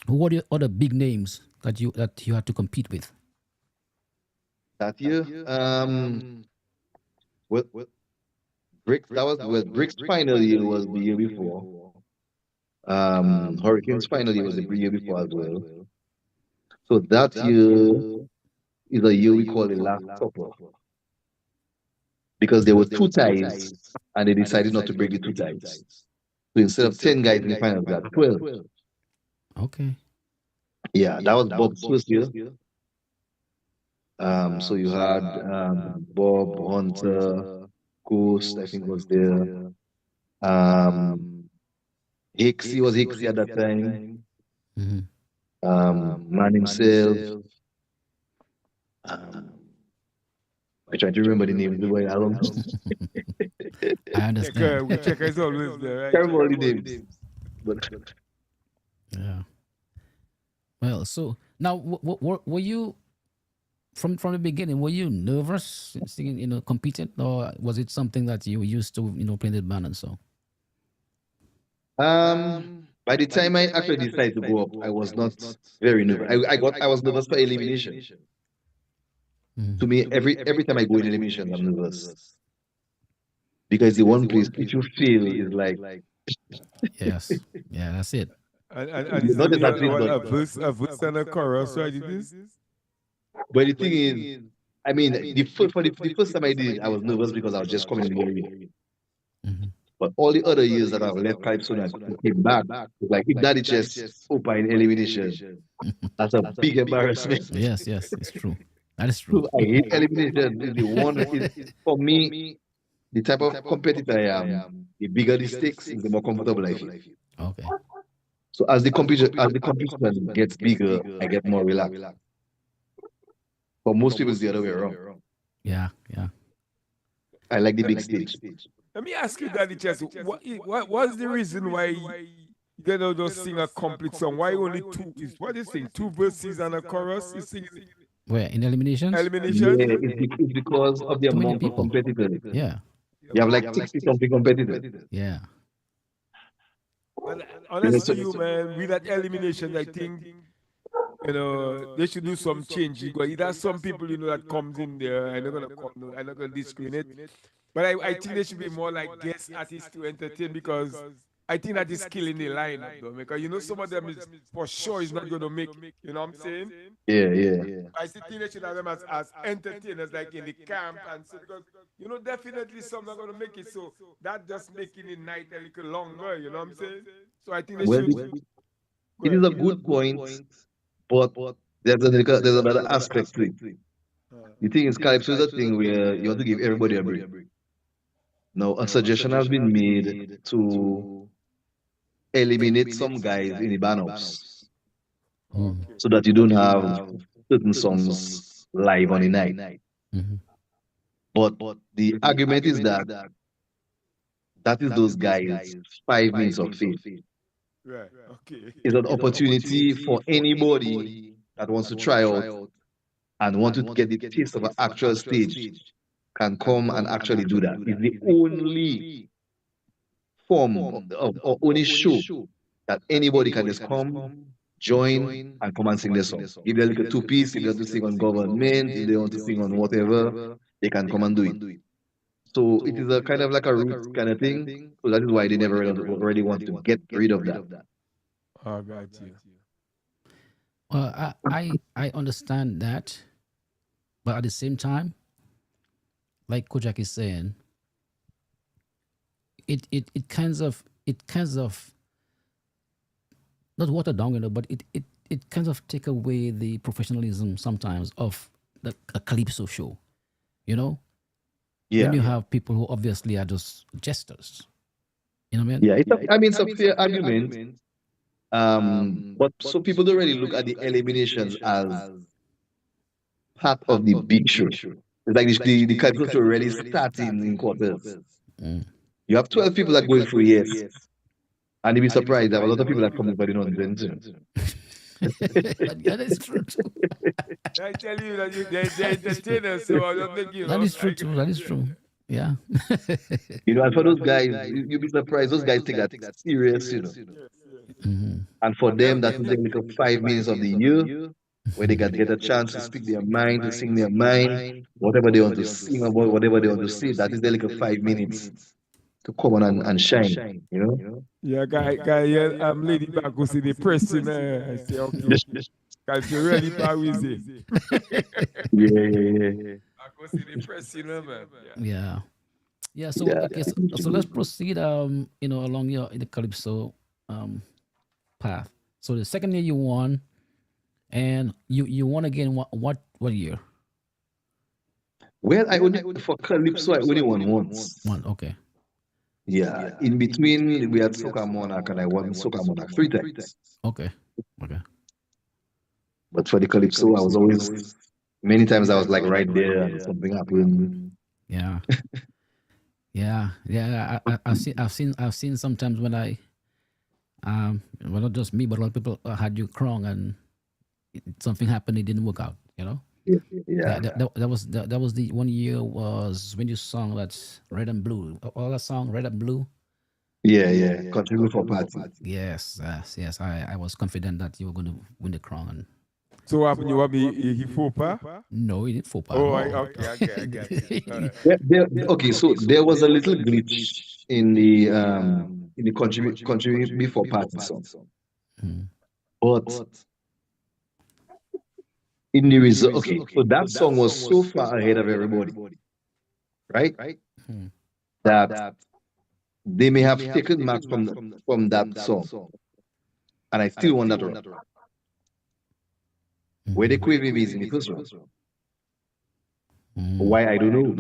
Who were the other big names that you had to compete with? That year, well, Brick's final year was the year before. Hurricane's final year was the year before as well. So that year is a year we call the last supper because there were two ties and they decided not to break the two ties. So instead of 10 guys in the finals, we had 12. Okay. Yeah, that was Bob's first year. So you had Bob, Hunter, Ghost, I think was there. Hicksy was Hicksy at that time. Mm-hmm. Man himself. I try to remember the name of the boy album. I understand. Checker is always there, right? Terrible the names. But Yeah. Well, so now, were you from the beginning? Were you nervous, singing, competing, or was it something that you used to, playing the band and so? by the time I actually decided to go up, I was not very nervous. I was nervous for elimination. Mhm. To me, every time I go in elimination, I'm nervous. Because the one place if you fail is like Yes. Yeah, that's it. And it's not only exactly a but verse and a chorus, right? It is? but the thing is, I mean the first time I did it, I was nervous because I was just coming in the area. Mm-hmm. But all the other years that I've left Calypso and I came back, like if Daddy just open in elimination, that's a big embarrassment. Yes, it's true. That is true. So I hate elimination. Is the one for me, the type of competitor I am, the bigger the stakes, is the more comfortable I feel. Okay. So as the competition gets bigger, I get more relaxed. For most people, it's the other way around. Yeah. I like the big stage. Let me ask you, Daddy Chess, what's the reason why they don't just sing a complete song? Why only two? What do you sing? Two verses and a chorus? You sing Where in eliminations? Yeah, elimination? it's because of the Too many amount of people. competitors. Yeah. You have like 60 something competitors. Yeah. But honest to you, man, with that elimination, I think they should do some change because there's some people that comes in there. I'm not gonna discriminate, but I think they should be more like guest artists to entertain because I think that is killing the lineup though. Because some of them is for sure is not gonna make it. You know what I'm saying? Yeah. I still think they should have them as entertainers, like in the camp and so because definitely some are gonna make it. So that just making the night a little longer. You know what I'm saying? So I think they Well, should. it is a good point, but there's another aspect to it. The thing is, Calypso is a thing where you want to give everybody a break. Now, a suggestion has been made to eliminate some guys in the banners Mm. so that you don't have certain songs live on the night. Mm-hmm. But the argument is that that is those guys' 5 minutes of fame. Right. Okay. It's an opportunity for anybody that wants to try out and want to get the taste of an actual stage can come and actually do that. It's the only form or only show that anybody can just come, join, and come and sing their song. If they like a two-piece, if they want to sing on government, if they want to sing on whatever, they can come and do it. So it is a kind of like a roots kind of thing. So that is why they never really want to get rid of that. I got you. Well, I understand that, but at the same time, like Kojak is saying, it kinds of not water down, but it kinds of take away the professionalism sometimes of a calypso show, you know, when you have people who obviously are just jesters, you know what I mean? Yeah, I mean, it's a fair argument. But so people don't really look at the eliminations as part of the big show. It's like the calypso show really starting in quarters. Mm. You have 12 people that going through years. And you'll be surprised that a lot of people that come over the nonsense. Yeah, that's true too. I tell you that they're entertainers, so I don't think, That is true too. That is true. Yeah. You know, and for those guys, you'll be surprised. Those guys take that serious, you know. Mhm. And for them, that is like a 5 minutes of the year where they get a chance to speak their mind, to sing their mind, whatever they want to sing about, whatever they want to say. That is their like a 5 minutes to come on and shine, you know. Yeah, yeah, Lady Back was in the press, you know. I say, okay, guys, you're ready for easy. Yeah. I go see the press, you know, man. Yeah. Yeah. Yeah. So Yeah. okay. So let's proceed. Along your the calypso path. So the second year you won, and you won again. What year? Well, I only for Calypso, I only won once. One. Okay. Yeah. In between, we had Soca Monarch, and I won Soca Monarch 3 times. Okay. Okay. But for the Calypso, I was always many times I was like right there, and something happened. Yeah. Yeah. I've seen sometimes when well, not just me, but a lot of people had you crown and something happened. It didn't work out. You know. Yeah. That was the 1 year was when you sung that Red and Blue. All that song Red and Blue. Yeah. Contribute for party. Yes. I was confident that you were going to win the crown. And So what happened? You want me he faux pas? no, he didn't faux pas. Oh, no. okay, I got you. All right. Okay, so there was a little glitch in the contribute before party song, Mm. but in the result, okay, so that song was so far ahead of everybody, right? Mm. That they may have taken marks from that song, and I still won that round. Where the Quave is in the first round. Mm. Why I don't know,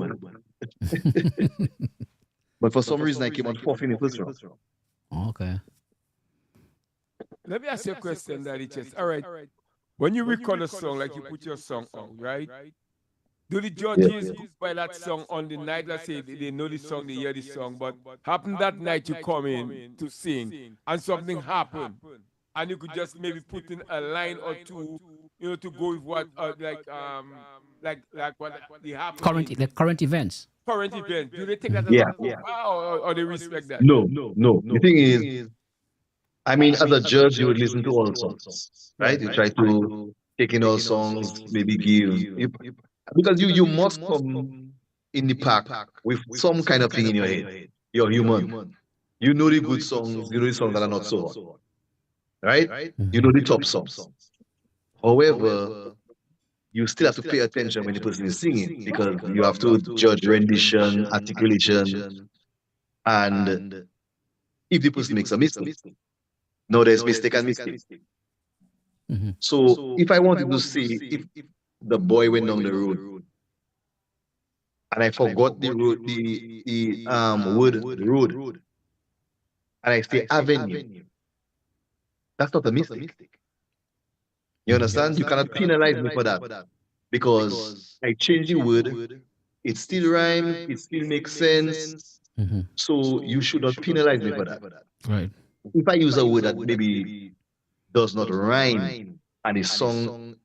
but for some reason I came out fourth in the first round. Okay. Let me ask you a question, Daddy Chess. All right. When you record a song, like you put your song on, right? Do the judges by that song on the night, let's say they know the song, they hear the song, but happen that night you come in to sing and something happened and you could just maybe put in a line or two, to go with what, like what they happen. Current events. Current event. Do they take that as Yeah. or they respect that? No. The thing is, I mean, as a judge, you would listen to all songs, right? You try to take in all songs, maybe because you must come in the park with some kind of thing in your head. You're human. You know the good songs, you know the songs that are not so hot, right? You know the top songs. However, you still have to pay attention when the person is singing because you have to judge rendition, articulation, and if the person makes a mistake. No, there's mistake and mistake. Mhm. So if I wanted to see if the boy went down the road and I forgot the road, the word road, and I say avenue, that's not a mistake. You understand? You cannot penalize me for that because I changed the word it still rhyme, it still makes sense. Mm-hmm. So you should not penalize me for that. Right. If I use a word that maybe does not rhyme and the song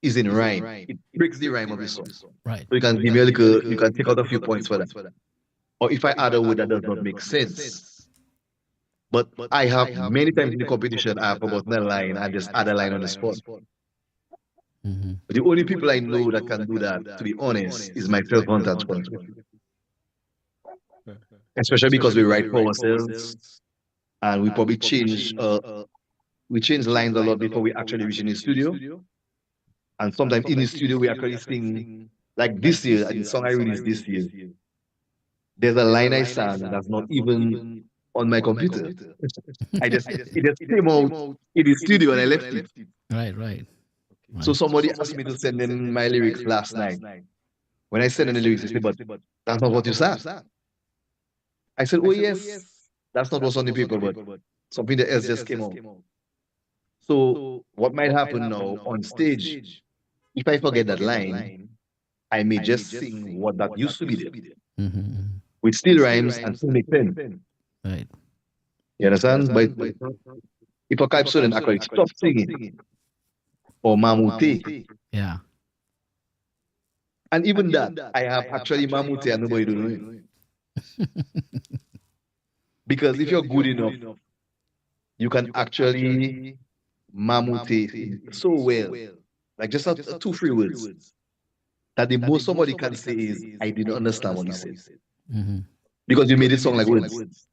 is in rhyme, it breaks the rhyme of the song. Right. So you can give me a little, you can take out a few points for that. Or if I add a word that does not make sense, but I have many times in the competition, I have forgotten a line, I just add a line on the spot. Mm-hmm. The only people I know that can do that, to be honest, is myself Vantage Point. Especially because we write for ourselves and we probably we change lines a lot before we actually reach in the studio. And sometimes in the studio we actually sing like this year, the song I released this year. There's a line I sang that's not even on my computer. It just came out in the studio and I left it. Right. Right. So Right. somebody asked me to send them my lyrics last night. When I sent them the lyrics, they said, "But that's not what you sang." I said, "Oh yes, that's not what's on the paper, but something else just came out." So what might happen now on stage, if I forget that line, I may just sing what that used to be there, Mm-hmm. which still rhymes and still makes sense. Right. You understand? But if a calypso then actually stop singing or mamute, Yeah. and even that, I have actually mamute and nobody don't know it. Because if you're good enough, you can actually mamute so well, like just two, three words, that the most somebody can say is, I didn't understand what he said. Mm-hmm. Because you made it sound like words.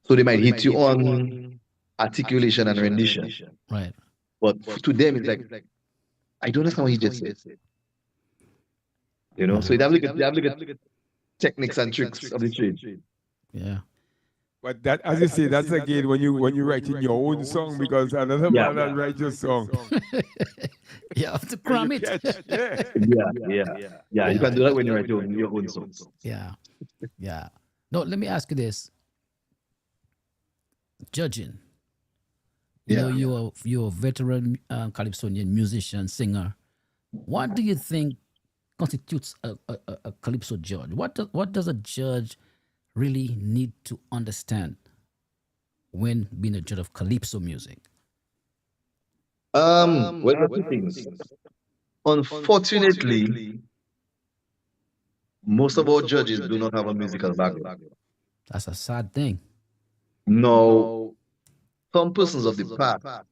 So they might hit you on articulation and rendition. Right. But to them, it's like, I don't understand what he just said. You know, so they have look at techniques and tricks of the trade. Yeah. But that, as you say, that's again when you writing your own song because another Yeah. man has write your song. You have to And cram you it. catch, yeah. Yeah. You can do that when you write your own songs. Yeah. Yeah. No, let me ask you this. Judging. You know, you're a veteran Calypsonian musician, singer. What do you think constitutes a Calypso judge? What does a judge really need to understand when being a judge of Calypso music? Well, there are two things. Unfortunately, most of our judges do not have a musical background. That's a sad thing. Now, some persons of the past,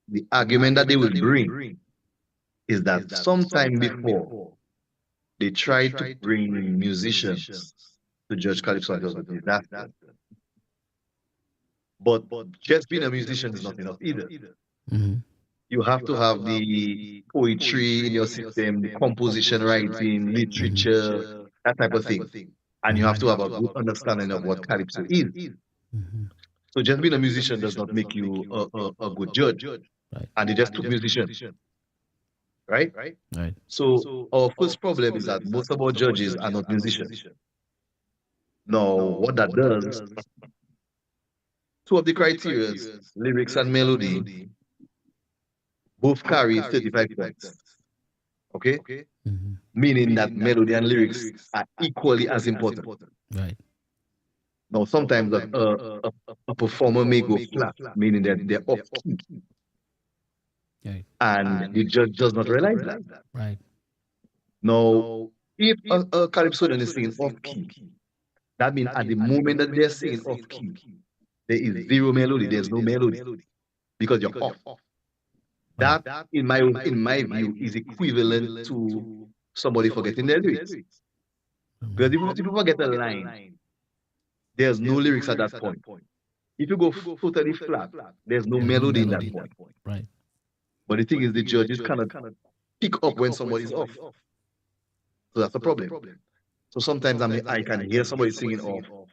the argument that they will bring is that sometime before they tried to bring musicians to judge Calypso and it was a disaster. But just being a musician is not enough either. Mm-hmm. You have to have the poetry in your system, the composition writing, literature, that type of thing. And you have to have a good understanding of what Calypso is. Mm-hmm. So just being a musician does not make you a good judge. Right. And they just took musician, right? Right. So our first problem is that most of our judges are not musicians. Now, what that does, two of the criteria, lyrics and melody, both carry 35 points. Okay? Mm-hmm. Meaning that melody and lyrics are equally as important. Right. Now, sometimes a performer may go flat, meaning that they're off key, Right. and the judge does not realize that. Right. Now, if a calypsonian is singing off key, that means at the moment that they're singing off key, there is zero melody, there's no melody, because you're off. That, in my view, is equivalent to somebody forgetting their lyrics. Because if you forget a line, there's no lyrics at that point. If you go totally flat, there's no melody in that point. Right. But the thing is, the judges cannot pick up when somebody's off. So that's the problem. So sometimes I can hear somebody singing off,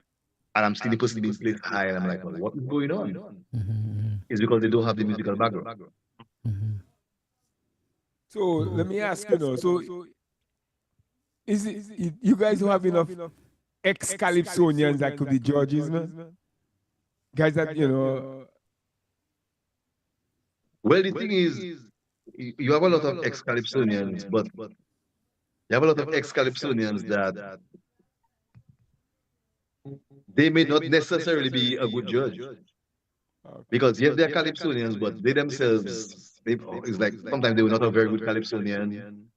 and I'm still the person being played high, and I'm like, well, what is going on? Mm-hmm. It's because they don't have the musical background. Mm-hmm. So let me ask you now. So is it you guys who have enough ex-Calypsonians that could be judges, man? Guys that Well, the thing is, you have a lot of ex-Calypsonians, but You have a lot of ex-Calypsonians that they may not necessarily be a good judge. Okay. Because yes, they're Calypsonians, but they themselves, it's like sometimes they were not a very good Calypsonian.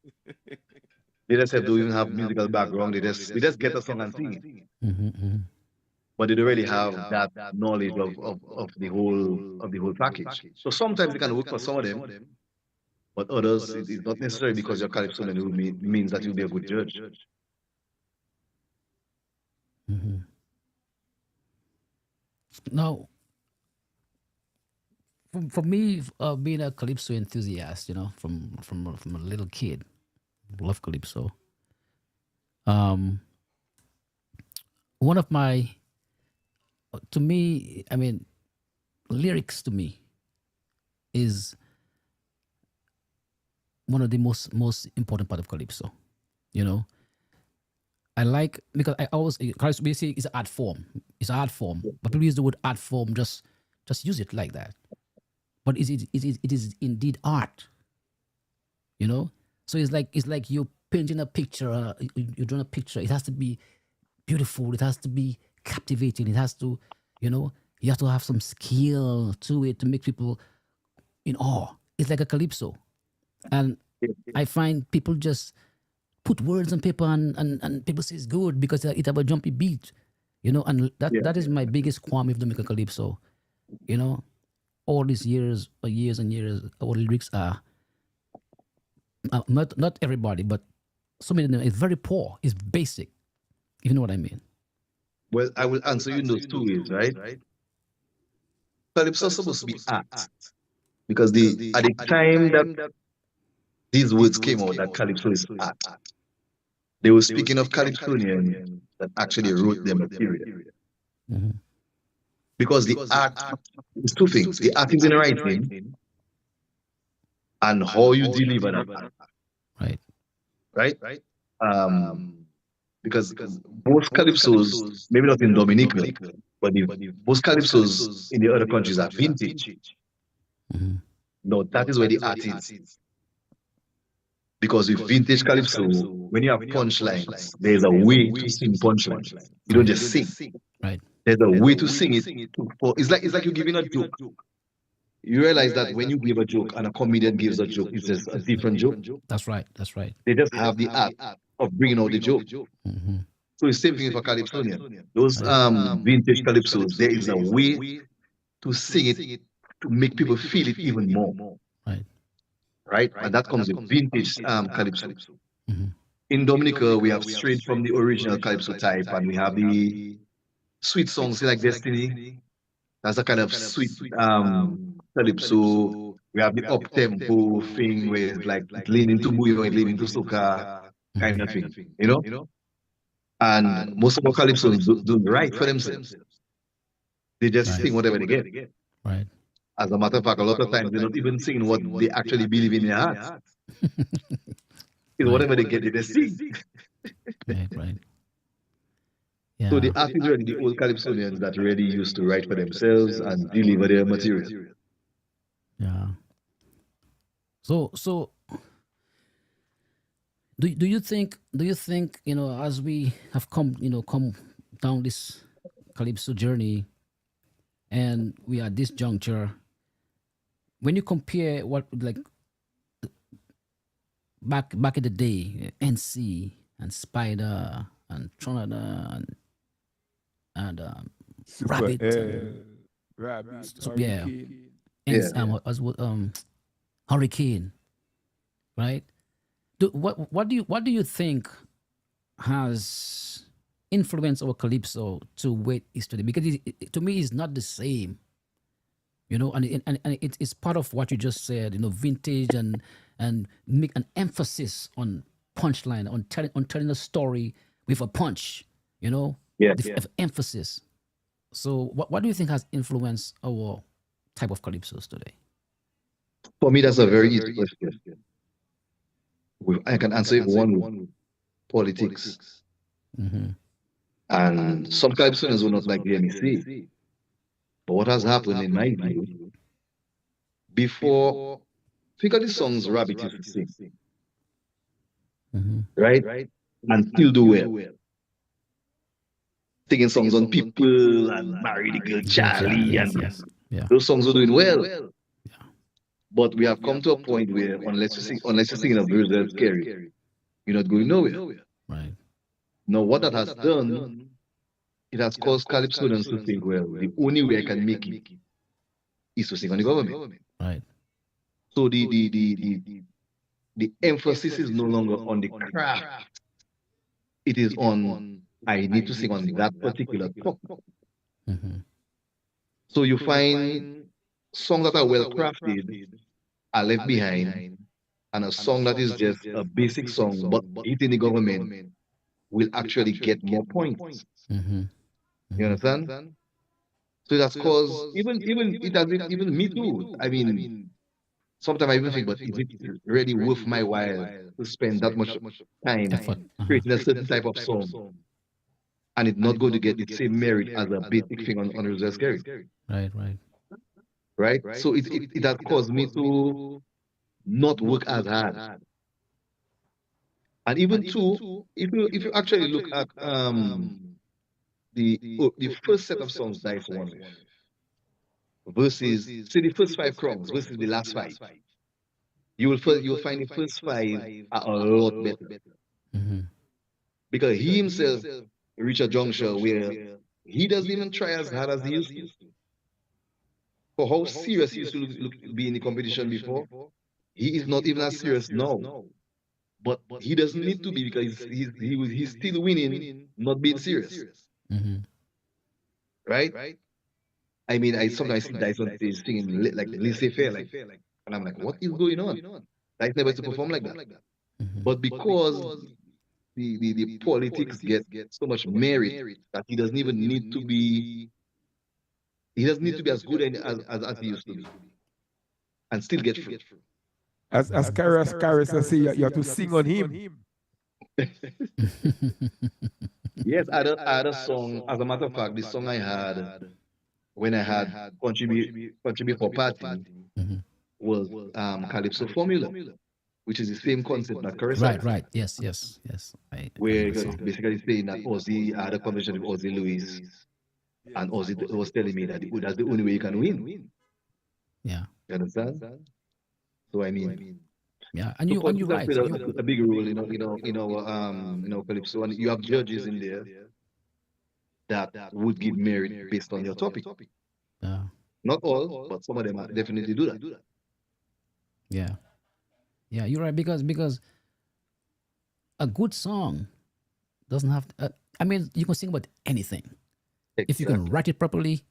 They just have, don't even have musical background. They just get a song and sing it. Mm-hmm, mm-hmm. But they don't really have that knowledge of the whole package. So sometimes it can work for some of them, but others, it is not necessarily because you're Calypsonian who means that you'll be a good judge. Mm-hmm. Now, for me, being a calypso enthusiast, from a little kid, love calypso. Um, one of my, to me, I mean, lyrics to me is one of the most important part of calypso. You know, I like because I always calypso basically is an art form. It's an art form, but people use the word art form just use it like that. But it is indeed art. You know, so it's like you're painting a picture. You're drawing a picture. It has to be beautiful. It has to be captivating. It has to, you have to have some skill to it to make people in awe. It's like a calypso, and I find people just put words on paper and people say it's good because it have a jumpy beat, and that is my biggest qualm with the make a calypso, you know. All these years, years and years, our lyrics are not everybody, but some of them is very poor. It's basic. You know what I mean? Well, I will answer you in those two ways, right? Calypso is supposed to be art because at the time that these words came out, that Calypso is art, they were speaking of Calypsonians that actually wrote their material. Mm-hmm. Because the art is two things: the art is in writing and how you deliver that art, Right. right? Um, because most calypsos, maybe not in Dominica, but most calypsos in the other countries are vintage. Mm-hmm. No, that is where the art is. Because with vintage calypso, when you have punchlines, there's a way to sing punchlines. You don't Right. just sing. Right. There's a way to sing it. It's like you're giving a joke. You realize that when you give a joke and a comedian gives a joke, it's just a different joke. That's right. That's right. They just have the art of bringing out the joke. Mm-hmm. So it's same thing for Calypsonian. Those Right. vintage calypsos, there is a way to sing it to make people feel it even more, Right. right? And that comes with vintage calypso. Mm-hmm. In Dominica, we have straight from the original calypso type, and we have the sweet songs like Destiny. That's a kind of sweet calypso. We have the up tempo thing where it's like it lean into bouillon, it lean into soca kind of thing, you know. And most of our calypsos don't write for themselves. They just Right. sing whatever they get. Right. As a matter of fact, a lot of times they're not even singing what they actually believe in their hearts. It's Right. whatever they get, they just sing. Right. Right. So Yeah. the artists really, the old Calypsonians that really used to write for themselves and deliver their material. Yeah. So do you think as we have come down this calypso journey, and we are at this juncture, when you compare what like back in the day, NC and Spider and Tronada and Super Rabbit and Rabbit, yeah, Hurricane. and Yeah. Hurricane, right? What do you think has influenced our calypso to where it is today? Because to me, it's not the same, and it's part of what you just said, vintage and make an emphasis on punchline, on telling a story with a punch, Yeah. emphasis. So what do you think has influenced our type of calypsos today? For me, that's a very easy question. I can answer it one with politics. Mm-hmm. And some Calypsonians will not like the MEC. But what has happened in my view, before, think of the songs Rabbit used to sing. right? And still do well. Singing songs on people and marry the girl Girl Charlie, Charlie, yes, and yes. Yeah. those songs are doing well. Yeah. But we have come to a point where unless you're singing a verse that's scary, you're not going nowhere. Right. Now, what that has done, it has caused calypsonians to think, well, the only way I can make it is to sing on the government. Right. So the emphasis is no longer on the craft. It is on I need to sing on that particular topic. Mm-hmm. So you find songs that are well crafted are left behind, and a song that is just a basic song but hitting the government will actually get more points. Mm-hmm. You understand? So that's cause even it has been even me too. I mean, sometimes I even think, but is it really worth my while to spend that much time Effort. creating a certain type of song and it's not going to get the same merit as a basic thing on Reserve Scary, Right. Right. right? So it has caused me to not work as hard. And even too, if you actually look at the first set of songs Dice won with versus say the first five crowns versus the last five, you will find the first five are a lot better Mm-hmm. because he himself reached a juncture where he doesn't even try as hard as he used to. For how serious he used to be in the competition before, he is not even as serious now. But he doesn't need to be because he's still winning, not being serious, Mm-hmm. right? I mean, I sometimes see Dyson stage singing like laissez faire, like, and I'm like, what is going on? Dyson never used to perform like that. Mm-hmm. But because the politics get so much merit that he doesn't need to be as good as he used to be and still get through. As Karis say, you have to sing on him. Yes, I had a song. As a matter of fact, the song I had when I had contribute for party Mm-hmm. was Calypso Formula, which is the same concept that Chorus Right. has, Right. Yes. Yes. Yes. I know where the it's song. basically saying that Ozzy I had a conversation with Ozzy Lewis, and Ozzy was telling me that that's the only way you can win. Yeah. You understand? So I mean, Yeah. so And you politics has right. played You. a big role, Calypso, and you have judges in there that would give merit based on your topic. Yeah. Not all, but some of them definitely do that. Yeah. Yeah. You're right because a good song doesn't have. I mean, you can sing about anything if you can Exactly. write it properly,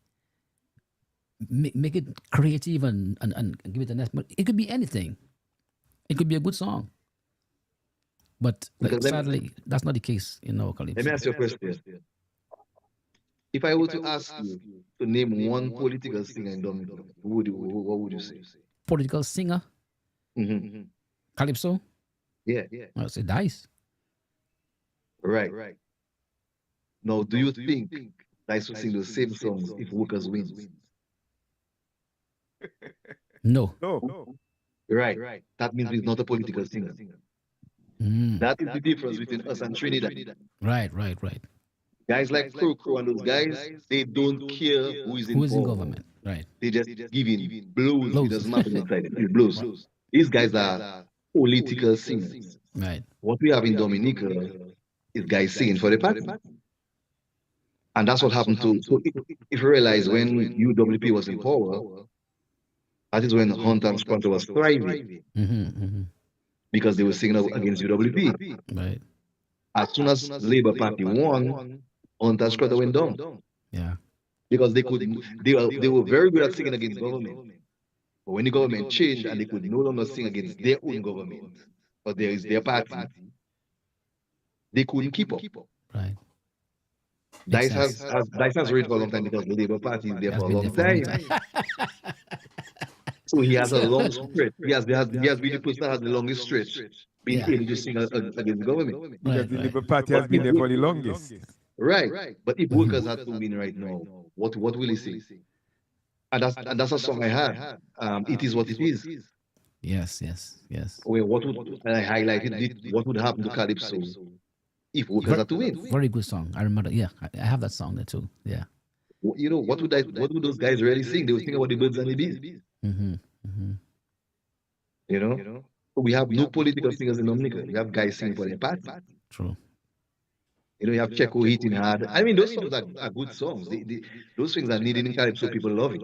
make it creative and give it a nice. But it could be anything. It could be a good song, but Because sadly, that's not the case in our let me calypso. ask you a question. If I were to ask you to name one political singer in Dominica, what would you say? Political singer, Hmm. calypso. Yeah, I say Dice. right. Now, do you think Dice would sing the same songs if Workers wins? No. No. Right. That means he's not a political singer. Mm. That is the difference between us and Trinidad. Right. Right. Right. Guys like Crow and those guys, they don't care who is in Who is in power. government? Right. They just give in blows. It Blows. doesn't matter inside it. It blows. These guys are political singers. Right. What we have in Dominica is guys singing for the party. And that's what happened to. So if you realize when UWP was in power, that is when Hunt and Sponsor was thriving Mm-hmm, mm-hmm. because they were singing against UWP. Right. As soon as Labour Party won, Hunt and Sponsor went down Yeah. because they were very good at singing against government. But when the government changed and they could no longer sing against their own government, but there is their party, they couldn't keep up. Right. Dice Makes sense. has reigned for a long time because the Labour Party is there Has for a been there long for a long time. time. So he has a long stretch. He has been the person that has the longest stretch being Yeah. able to sing against the government. Because Right. the Right. Labour Party has been there for the longest. Right. But if Workers had to win right now, what will he sing? And that's a song I had. It is what it is. Yes, yes, yes. Where what would and I highlighted what would happen to Calypso if workers Very, had to win. very good song. I remember. Yeah, I have that song there too. Yeah. You know, what would those guys really sing? They would sing about the birds and the bees. Mm-hmm. Mm-hmm. You know, so we have no political singers in Dominica. We have guys singing for their party. True. You know, you have Checo hitting hard. I mean, those songs are good songs. Those things are needed in Calypso. People love it.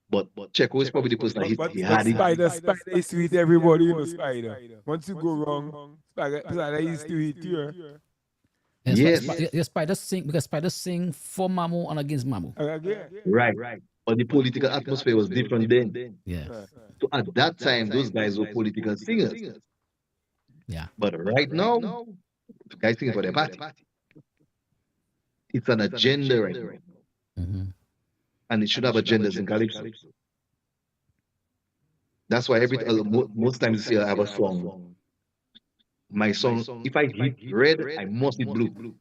But Checo is probably the person that hit. He But had it. Spider is to hit everybody, you know, Spider. Once you go wrong, Spider is to hit you. Yeah, Yes. Spider sing because Spider sing for Mamu and against Mamu. Again. Right. But the political atmosphere was different then. Yes. So at that time, those guys were political singers. Yeah. But right now, the guys singing for their party. It's an agenda right now. Mm-hmm. And it should have agendas in Calypso. That's why most times you see I have a song. My song, if I hit red, I must hit blue.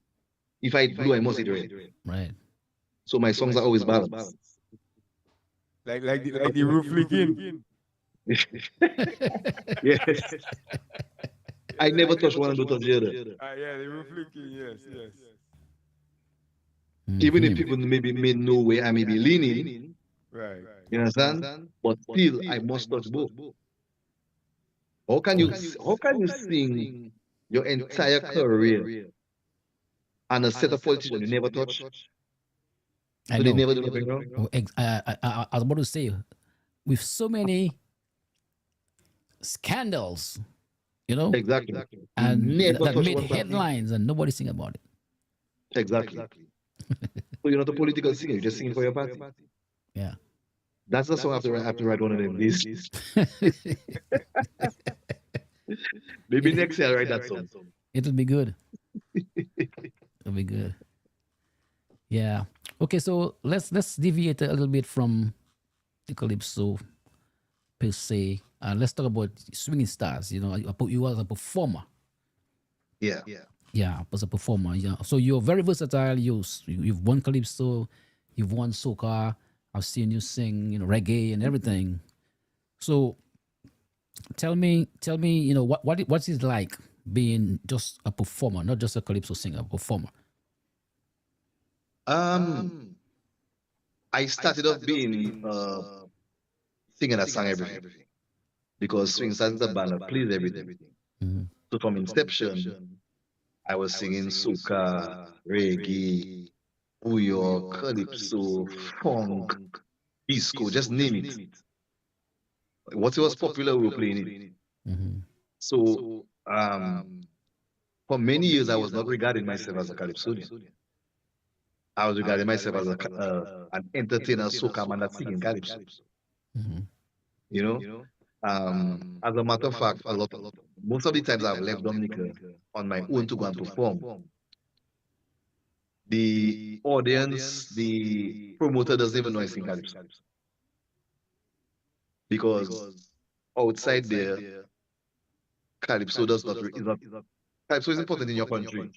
If I hit blue, I must hit red. Right. So my songs are always balanced. Like the roof leaking. Yes. I never touch one and don't touch the other. Yeah, the roof leaking, yes. Even if people maybe may know where I may be leaning, Right. you understand? But still, I must touch both. How can you sing your entire career and a set of politicians you never touch? I So they know. never do nothing wrong? I was about to say, with so many scandals, you know, Exactly. and Never that touch made one party. headlines and nobody sing about it. Exactly. So you're not a political singer, you're just singing for your party. Yeah. That's the song I have to write one of them days. Maybe next year I'll write that song. It'll be good. It'll be good. Yeah. Okay, so let's deviate a little bit from the calypso per se. Let's talk about swinging stars. You know, you as a performer. Yeah. Yeah, as a performer. Yeah. So you're very versatile. You've won calypso, you've won soca. I've seen you sing, you know, reggae and everything. So tell me, you know, what is like being just a performer, not just a calypso singer, a performer. I started off being singing a song everything because swing stars is a band that plays everything. Mhm. So from inception, I was singing soca, reggae, New York, calypso, funk, disco, just name it. What was popular, we were playing it. Mhm. So for many years, I was not regarding myself as a calypsonian. I was regarding myself as an entertainer, soca man that's singing calypso. Mhm. You know, as a matter of fact, most of the times I've left Dominica on my own to go and perform. The audience, the promoter doesn't even know I sing calypso because outside there, calypso does not is not calypso is important in your country,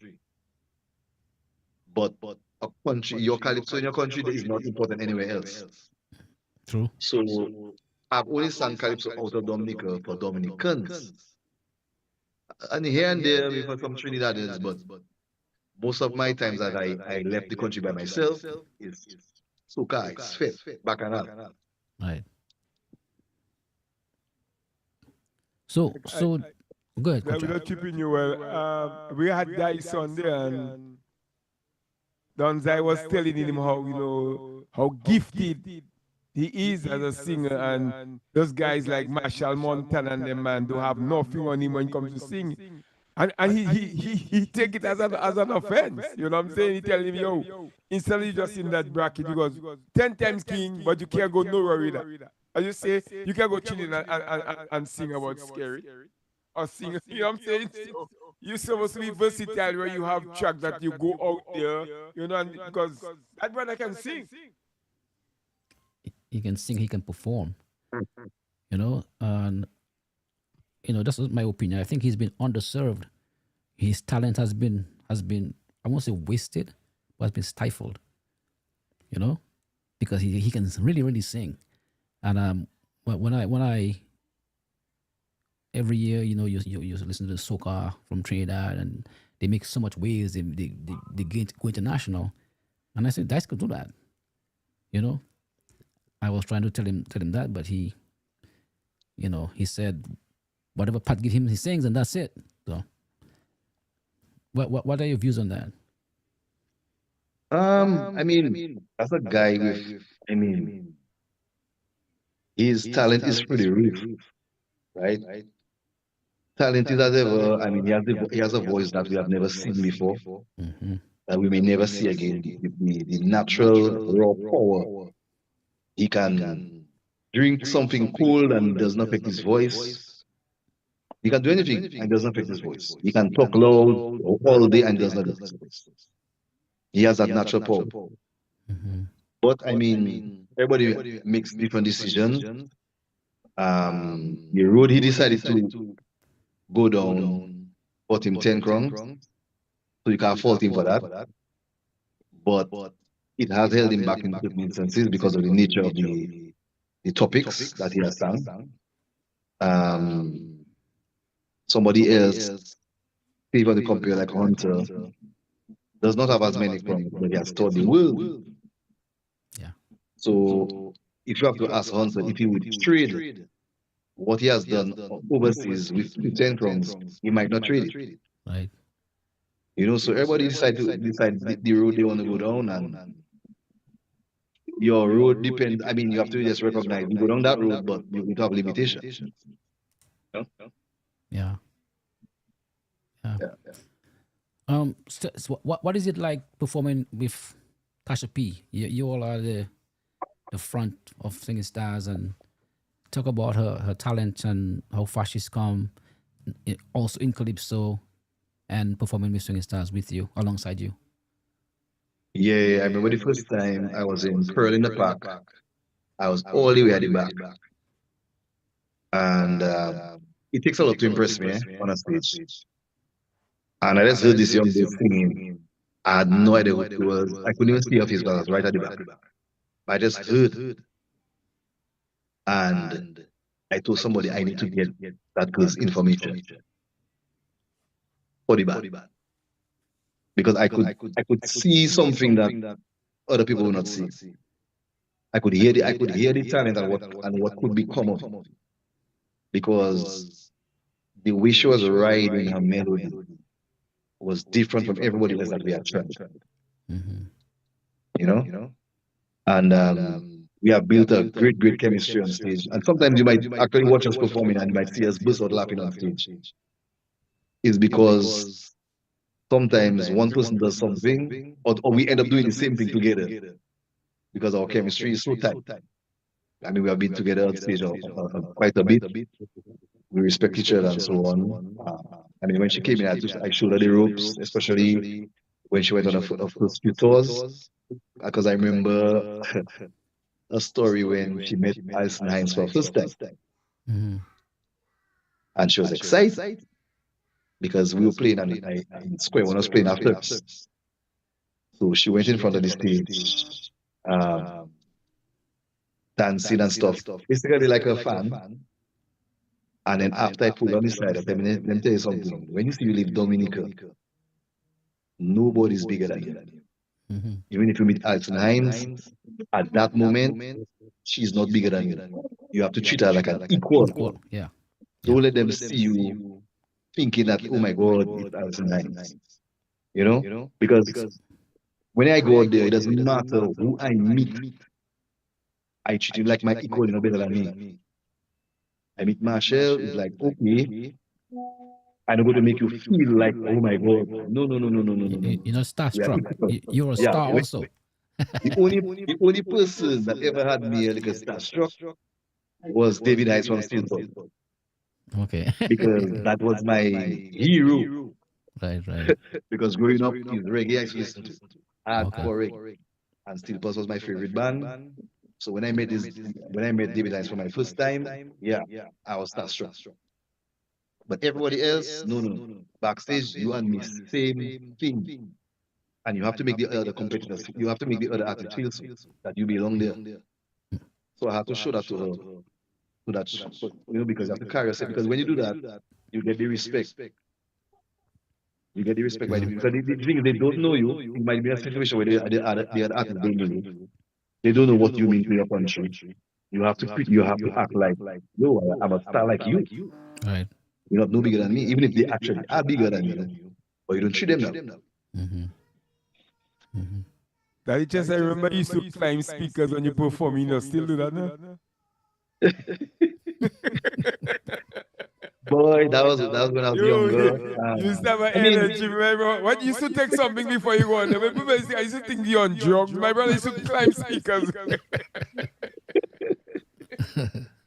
but a country, your calypso in your country is not important anywhere else. True. So I've only sung calypso out of Dominica for Dominicans, and here and there maybe for some Trinidadians, but most of my times that I left the country by myself is soca, it's fit, bacchanal. Right. So good. Yeah, we're not keeping you well. We had Dice on there, and Donzai was telling him how, you know, how gifted he is as a singer, and those guys like Marshall Montana and them, man, don't have nothing on him when it comes to singing. And he take it as an offense. You know what I'm saying? He tell him, yo, instead of just in that bracket, because 10 times king, but you can't go nowhere with that. As you say, you can go chilling and sing about scary. Or sing, you know what I'm saying? So you're supposed to be versatile where you have tracks that you go out there, you know, and because that brother can sing. He can sing, he can perform. You know, and you know, that's my opinion. I think he's been underserved. His talent has been I won't say wasted, but has been stifled. You know, because he can really sing, and when I every year, you listen to the soca from Trinidad, and they make so much waves. They go international, and I said, guys could do that. You know, I was trying to tell him that, but he said whatever Pat give him, he sings, and that's it. So, what are your views on that? I mean, as a guy with, I mean, his talent is pretty rich, right? Talented as ever. I mean, he has a voice that we have never seen before, Mm-hmm. that we may never see again. The natural raw power. He can drink something cold and does not affect his voice. He can do anything and does not affect his voice. He can talk loud all day and does not affect his voice. He has that natural power. Mm-hmm. But I mean, everybody makes different decisions. The road he decided to go down bought him 10 crowns, so you can't fault him for that. But it has held him back in certain instances because of the nature of the topics that he has sung. Um, Somebody else, even to compare like Hunter, does not have as many crowns, but he has taught the world. Yeah. So if you have to ask Hunter if he would trade what he has done overseas with 10 crowns, he might not trade it. Right. So everybody decide the road they want to go down, and your road depends. I mean, you have to just recognize you go down that road, but you have limitations. Yeah. Yeah. Yeah. So what is it like performing with Tasha P? You all are the front of Singing Stars, and talk about her talent and how far she's come, also in Calypso and performing with Singing Stars with you, alongside you. Yeah, I remember the first time I was in Pearl in the Park. I was all the way at the back, and it takes a lot to impress me on a stage. And I just heard this young girl singing. I had no idea who it was. I couldn't even see her face, but I was right at the back. I just heard, and I told somebody I need to get that girl's information for the band because I could see something that other people will not see. I could hear the talent and what could become of it because the way she was riding her melody was different from everybody else that we had tried. Mm-hmm. You know, and we have built a great chemistry on stage. And sometimes you might actually watch us performing and you might see us burst out laughing on stage. Is because sometimes one person does something, or we end up doing the same thing together because our chemistry is so tight. I mean, we have been together on stage quite a bit. We respect each other and so on. I mean, when she came in, I showed her the ropes, especially when she went on her first few tours. Because I remember a story when she met Alison Hines for the first time, Mm-hmm. and she was excited because we were playing on Square when I was playing after us. So she went in front of the stage, um, dancing and stuff, basically like a fan. And then after I pulled on the side, I said, let me tell you something. When you see you leave Dominica, nobody's bigger than you. Mm-hmm. Even if you meet Alison Hines, at that moment, she's not bigger than you. You have to treat her like an equal. Equal. Yeah. Don't let them see you thinking that, oh my God, it's Alison Hines. Because when I go out there, it doesn't matter who I meet, I treat him like my equal, better than me. I meet Marshall, it's like, okay, I'm not going to make you feel like, oh my God. No, no, no, no, no, no, no, no. You're not We are starstruck. equal. You're a Yeah. star also. The only person that ever had me like a starstruck was David Heights from Steelport Okay. because that was my hero. Right. Because growing up, is reggae I used to listen to, Okay. hardcore reggae, and Steelport was my favorite band. So when I met David Heights for my first time, yeah, I was starstruck. But everybody else, no, no, no. Backstage, you and me, same thing. And you have to make the other competitors, you have to make the other artist feel so that you belong there. So I had to show that to her. So that's, because you have to carry yourself. Because when you do that, you get the respect. You get the respect by the people. Because the thing is, they don't know you. It might be a situation where the other artists don't know you. They don't know what you mean to your country. You have to act like, yo, I'm a star like you. Right. You're not no bigger than me, even if they actually are bigger than you. But you don't treat them now. Mm-hmm. Mm-hmm. That it just I remember you used to climb speakers when you perform, you know, still do that now? Boy, that was when I was Yo, younger. you used to have an I mean, energy, my bro. What you used to take something before you go on there? When people say, I used to think you're on drugs. My brother used to climb speakers.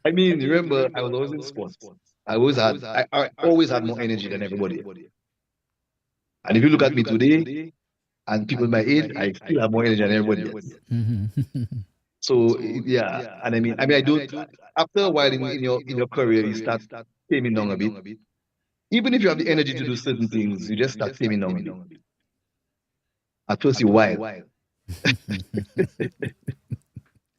I mean, remember, I was always in sports. I always had more energy than everybody. And if you look at me today, and people my age, I still have more energy than everybody else. Mm-hmm. So yeah, and I don't. After a while in your career, you start taming down a bit. Even if you have the energy to do certain things, you just start taming down a bit. At first, you're wild.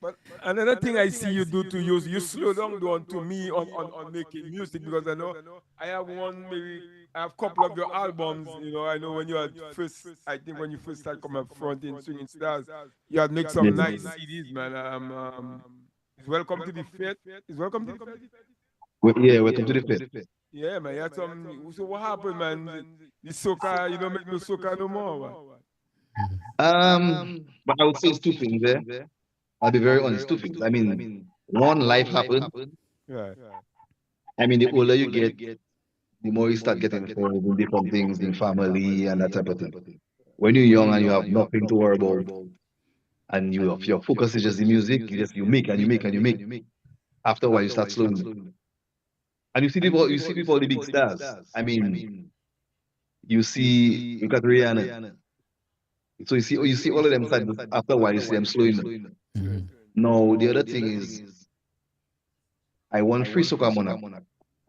But another thing I see you do to you slow down to me on making music because I know I have I have a couple of your albums, you know, I know when you had first, I think when you first started coming up front in Swinging Stars, you had make some nice CDs, man. It's Welcome to the Fete. It's Welcome to the Fete. Yeah, welcome to the pit. Yeah, man. You had some. So what happened, man? The soca, you don't make no soca no more. What? But I would say it's two things there. I'll be very honest, two things. I mean, one, life happened. Right. I mean, the older you get, the more you start getting involved in different things, in family and that type of thing. When you're young and you have nothing to worry about, and your focus is just the music, you make and you make and you make. After a while, you start slowing down. And you see people, the big stars. I mean, you got Rihanna. So you see all of them side, after a while, you see them slowing down. Mm-hmm. Now, the other thing is, I won free soccer monarch,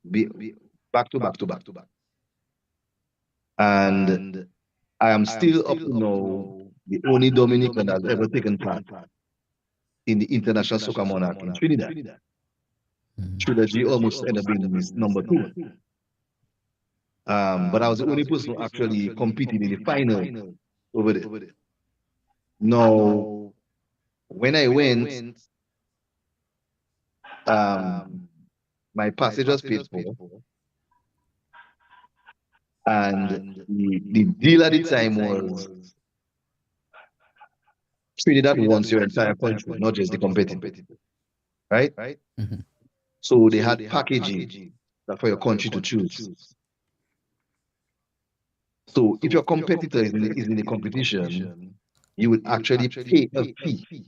be back to back to back. And I am still up to now the only Dominican that has ever taken part in the International Soccer Monarch in Trinidad. Trilogy almost ended up being his number two. But I was the only person who actually competed in the final over there. Now, when I went, my passage was paid for, and the deal at the time was Trinidad wants your entire country, not just the competitor, right? Mm-hmm. So they had packaging that for your country to choose. So if your competitor is in the competition, you would actually pay a fee,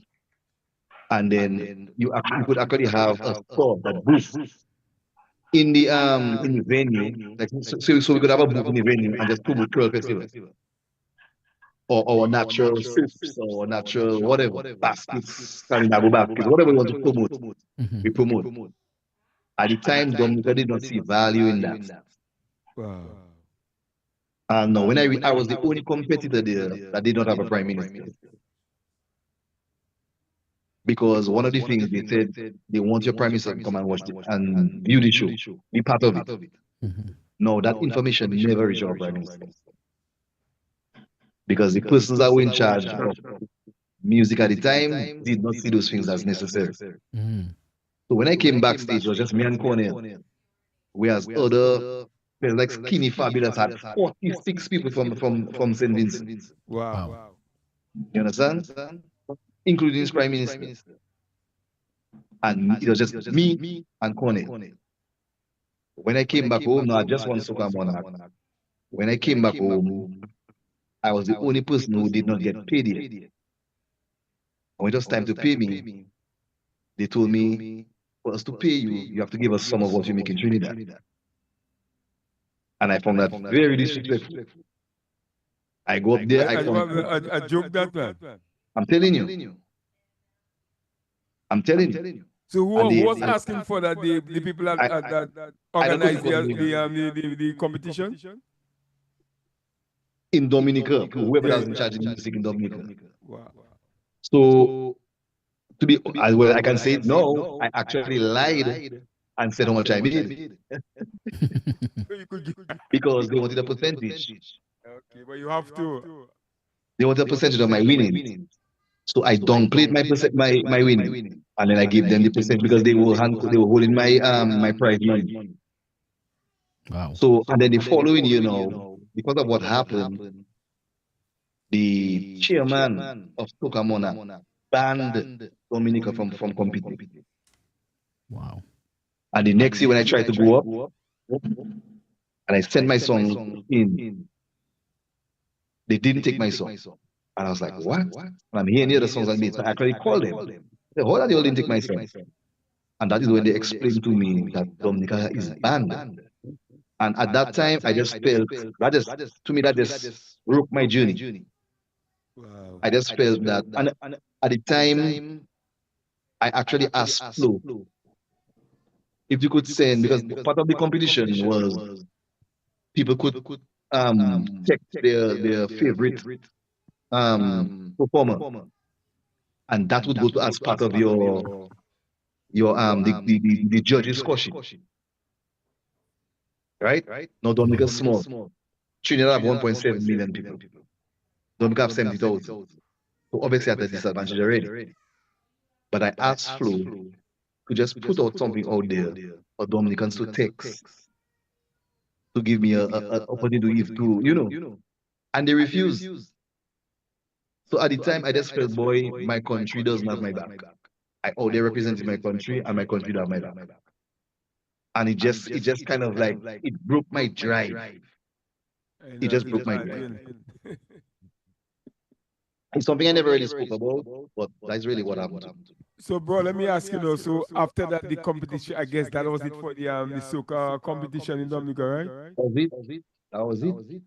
and then you could actually have a store that booths in the venue. Like so we could have a booth in the venue and just promote Curl Festival or natural soups or natural whatever baskets, Caninago baskets, whatever you want to promote, Mm-hmm. we promote. At the time, Dominica did not see value in that. Wow. And no, I was the only competitor there that did not have a prime minister. Because one of the things they said, they want your prime minister to come and watch it and view the show, be part of it. Mm-hmm. No, that information never reached our prime minister. Because the persons that were in charge of music at the time did not see those things as necessary. Mm-hmm. So when I came backstage, it was just me and Cornell. Whereas there's like Skinny Fabulous had 46 people from St. Vincent. Wow. You understand? Including his prime minister. And it was just me and Cornell. When I came back home, no, I just won Soca Monarch. When I came back home, I was the only person who did not get paid yet. When it was time to pay me, they told me, for us to pay you, you have to give us some of what you make in Trinidad. And I found that very disrespectful. I go up there, I I found, a joke that man. I'm telling you. I'm telling you. So And who was asking for that? The people that I don't know organized if it was the competition? in Dominica, whoever Yeah, that was in charge of music in Dominica. Wow. So to be as well, I can say it. No, I actually lied and said how much I made So you could give. because they wanted a percentage. Okay, but you have to. They wanted a percentage of my winnings. So I downplayed my winning, and then I gave them the percentage because they were holding my prize money. Wow. So and then the following year now, because of what happened, the chairman of Soca banned Dominica from competing. Wow. And the next year when I tried to go up and I sent my song in, they didn't take my song. And I was like, what? And I'm hearing the other songs I made. So I actually called them. I said, hold on, they all didn't take my song. And that is when they explained to me that Dominica is banned. And at that time, I just felt to me, that just broke my journey. Wow. I just felt that, and at the time, I actually asked Flo if you could send, because part of the competition was people could text their favorite performer, and that would go to as part of the judges' caution, right? Now Dominica is small. Trinidad have 1.7 million people. Dominica have 70,000. So obviously at a disadvantage already. But I asked Flo to just put out something out there for Dominicans to text, to give me a opportunity to, and they refused. So at the time, I just felt, boy, my country doesn't have my back. I already represented my country, and my country don't have my back. And it just kind of like, it broke my drive. It just broke my drive. It's something I never really spoke about, but that's really what happened to me. So, bro, let me ask you now. So, after that, the competition, I guess that was it for the soca competition in Dominica, right? That was it. That was it.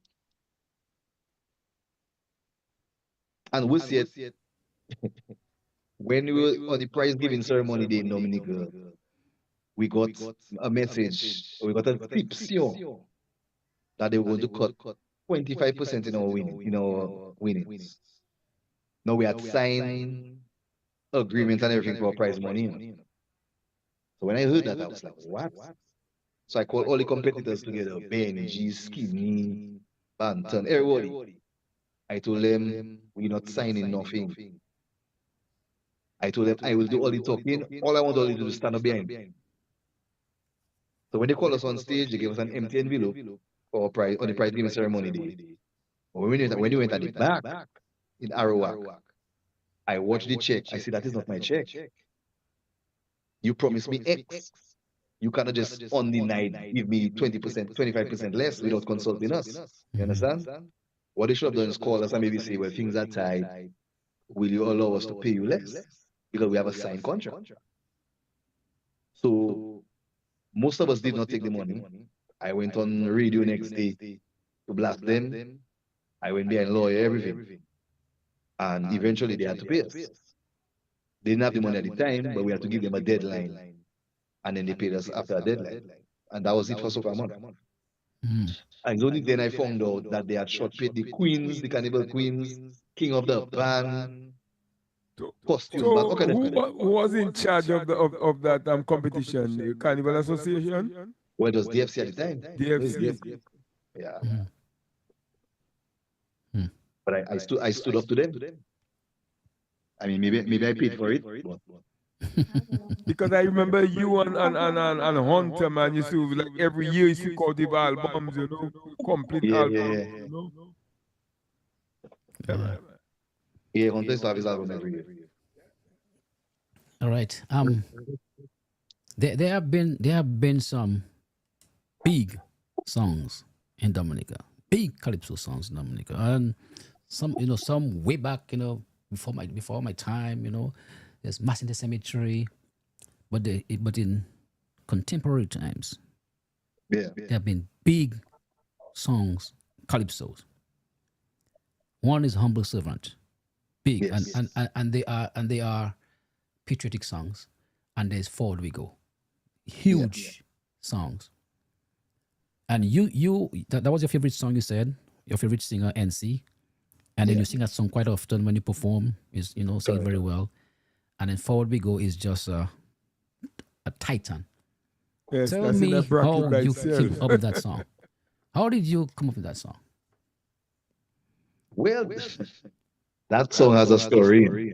And we see it when we were on the prize giving ceremony day in Dominica. We got a message, we got a tipsio that they were going to cut 25% in our winnings. Now we had signed agreement and everything for our prize money. So when I heard that, I was like, what? So I called all the competitors together, Benji, Skinny, Banton, everybody. I told them, we're not signing nothing. I told them, I will do all the talking. All I want all to do is stand up behind. So when they called us on stage, they gave us an empty envelope for our prize, on the prize giving ceremony day. But when we went at the back in Arawak, I watched the check. I said, that is not my check. You promised me X. You cannot just on the night give me 20%, 25% less without consulting us. You understand? What they should have done is call us and maybe say, well, things are tight. Will you allow us to pay you less? Because we have a signed contract. So most of us did not take the money. I went on radio next day to blast them. I went behind lawyer, everything. And eventually they had to pay us. They didn't have the money at the time, but we had to give them a deadline. And then they paid us after a deadline. And that was it for Soca Month. And only then I found out that they had short paid the queens, the carnival queens, king of the band, costume band. So, Okay, who was in charge of that competition? The Carnival Association? well, it was DFC at the time. DFC. Yeah. Hmm. But I stood up to them. I mean, maybe I paid for it. But Because I remember you and Hunter, man, used to, like, every year used to cultivate albums, complete yeah, albums, Yeah. man. yeah, Hunter used to have his album every year. All right. There have been some big songs in Dominica, big calypso songs in Dominica, and some way back, before my time, there's Mass in the Cemetery, but in contemporary times, Yeah. there have been big songs, calypsos. One is Humble Servant, big, Yes. and they are patriotic songs, and there's Forward We Go, huge songs. And that was your favorite song, you said, your favorite singer NC, and then you sing that song quite often when you perform, is sing it very well. And then Forward We Go is just a titan. Yes, Tell that's in a me bracket how by you itself. came up with that song. How did you come up with that song? Well, that song has a story.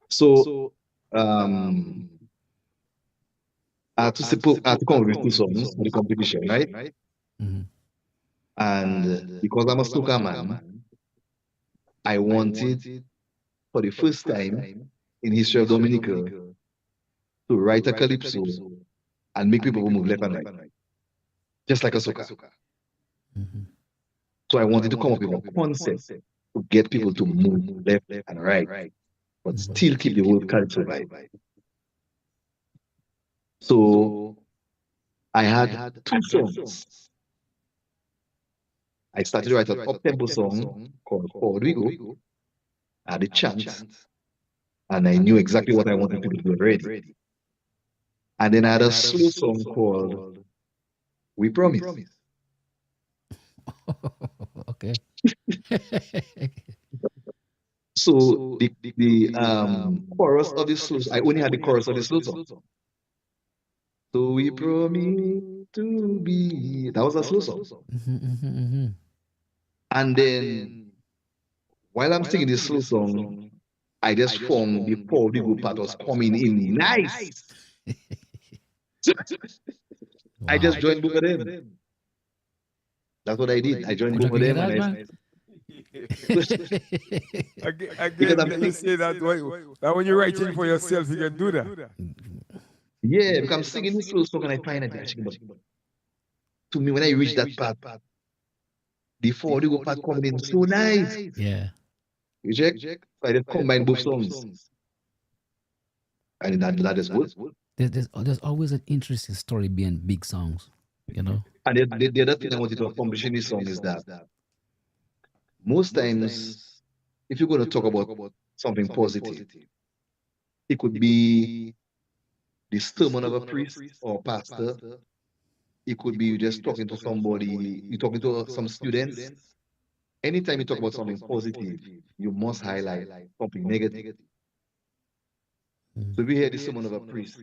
So, um, I had to come up with two songs for the competition, right? Mm-hmm. And because I'm a soca man, I wanted for the first time in history of Dominica to write a calypso and make people move left and right, just like a soca. Mm-hmm. So I wanted to come up with a concept to get people to move left and right, but Mm-hmm. still keep the whole culture vibe. So I had two songs. I started to write an up-tempo song called Forward We Go. I had the chant, and I knew exactly what I wanted people to do already. And then I had a slow song called We Promise. Okay. So the chorus of the slow, I only had the chorus of the slow song. So we promise to be. That was a slow song. Mm-hmm, mm-hmm, mm-hmm. And then while I'm singing this slow song, I just found the Paul Digo part was coming in nice. I just Wow. joined both of them. That's what I did. I joined Could I both of hear them, and that, I man? because Again, I'm you singing. say that, that when you're writing for yourself, you can do that. Yeah, because I'm singing this slow song, and I find it actually. But to me, when I reach that part, the Paul Digo part coming in so nice. Yeah. You check? So I just combine both songs, and that is good. There's always an interesting story behind big songs, you know? And the other thing I wanted to accomplish in this song is that most times, if you're going to talk about something positive, it could be the sermon of a priest or pastor. It could be you just talking to somebody, you're talking to some students. Anytime you talk about something positive, you must highlight something negative. Mm-hmm. So if you hear the sermon of a priest,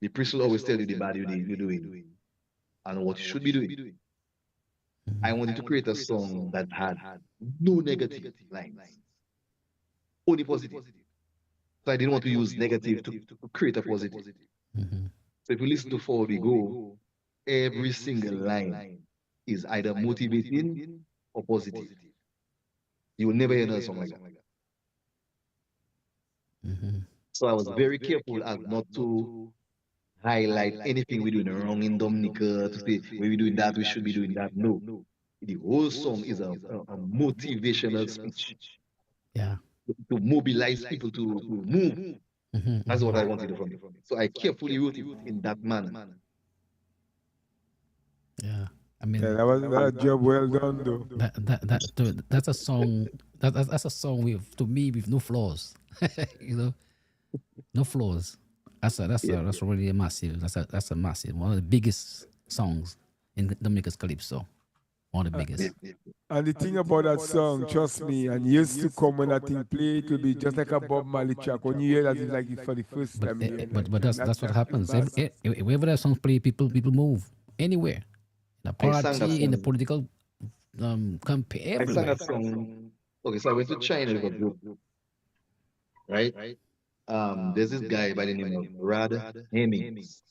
the priest will always tell you the bad you're doing and what you should be doing. I wanted to create a song that had no negative lines, only positive. So I didn't want to use negative to create a positive. Mm-hmm. So if you listen to Forward We Go, every single line is either motivating or positive. You will never hear another song like that. Mm-hmm. So I was very careful as not to highlight anything we're doing wrong in Dominica to say when we're doing that, we should be doing that. No. The whole song is a motivational speech Yeah. to mobilize people to move. Mm-hmm, That's what mm-hmm. I wanted from it. So I carefully wrote it in that manner. Yeah. I Yeah, mean, that was a job well done, though. that's a song that's a song with, to me, with no flaws. You know, no flaws. Yeah. That's already a massive. That's a massive, one of the biggest songs in Dominica's calypso. One of the Uh, Yeah. biggest. And the thing about that song, trust me, and years to come when that thing play, it will be just like a Bob Marley track. When you hear that, it's like it for the first But time eh, you're eh, hearing but that but thing. that's That that's what track is happens. massive. Wherever that song play, people move anywhere. In a I sang that party, in the song. political campaign, I sang everywhere. that song. Okay, so I went to China with a group, right? There's this guy by the name of Rad Hemmings.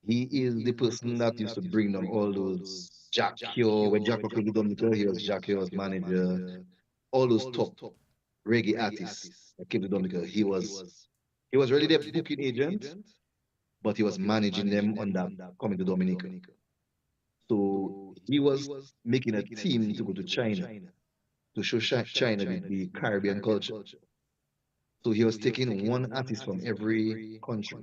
He is the person that used to bring down all those Jack Hill. When Jack came to Dominica, he was Jack Hill's manager. All those top reggae artists that came to Dominica, he was really their booking agent, but he was managing them on that coming to Dominica. So he was making a team to go to China to show China the Caribbean culture. So he was taking one artist from every country,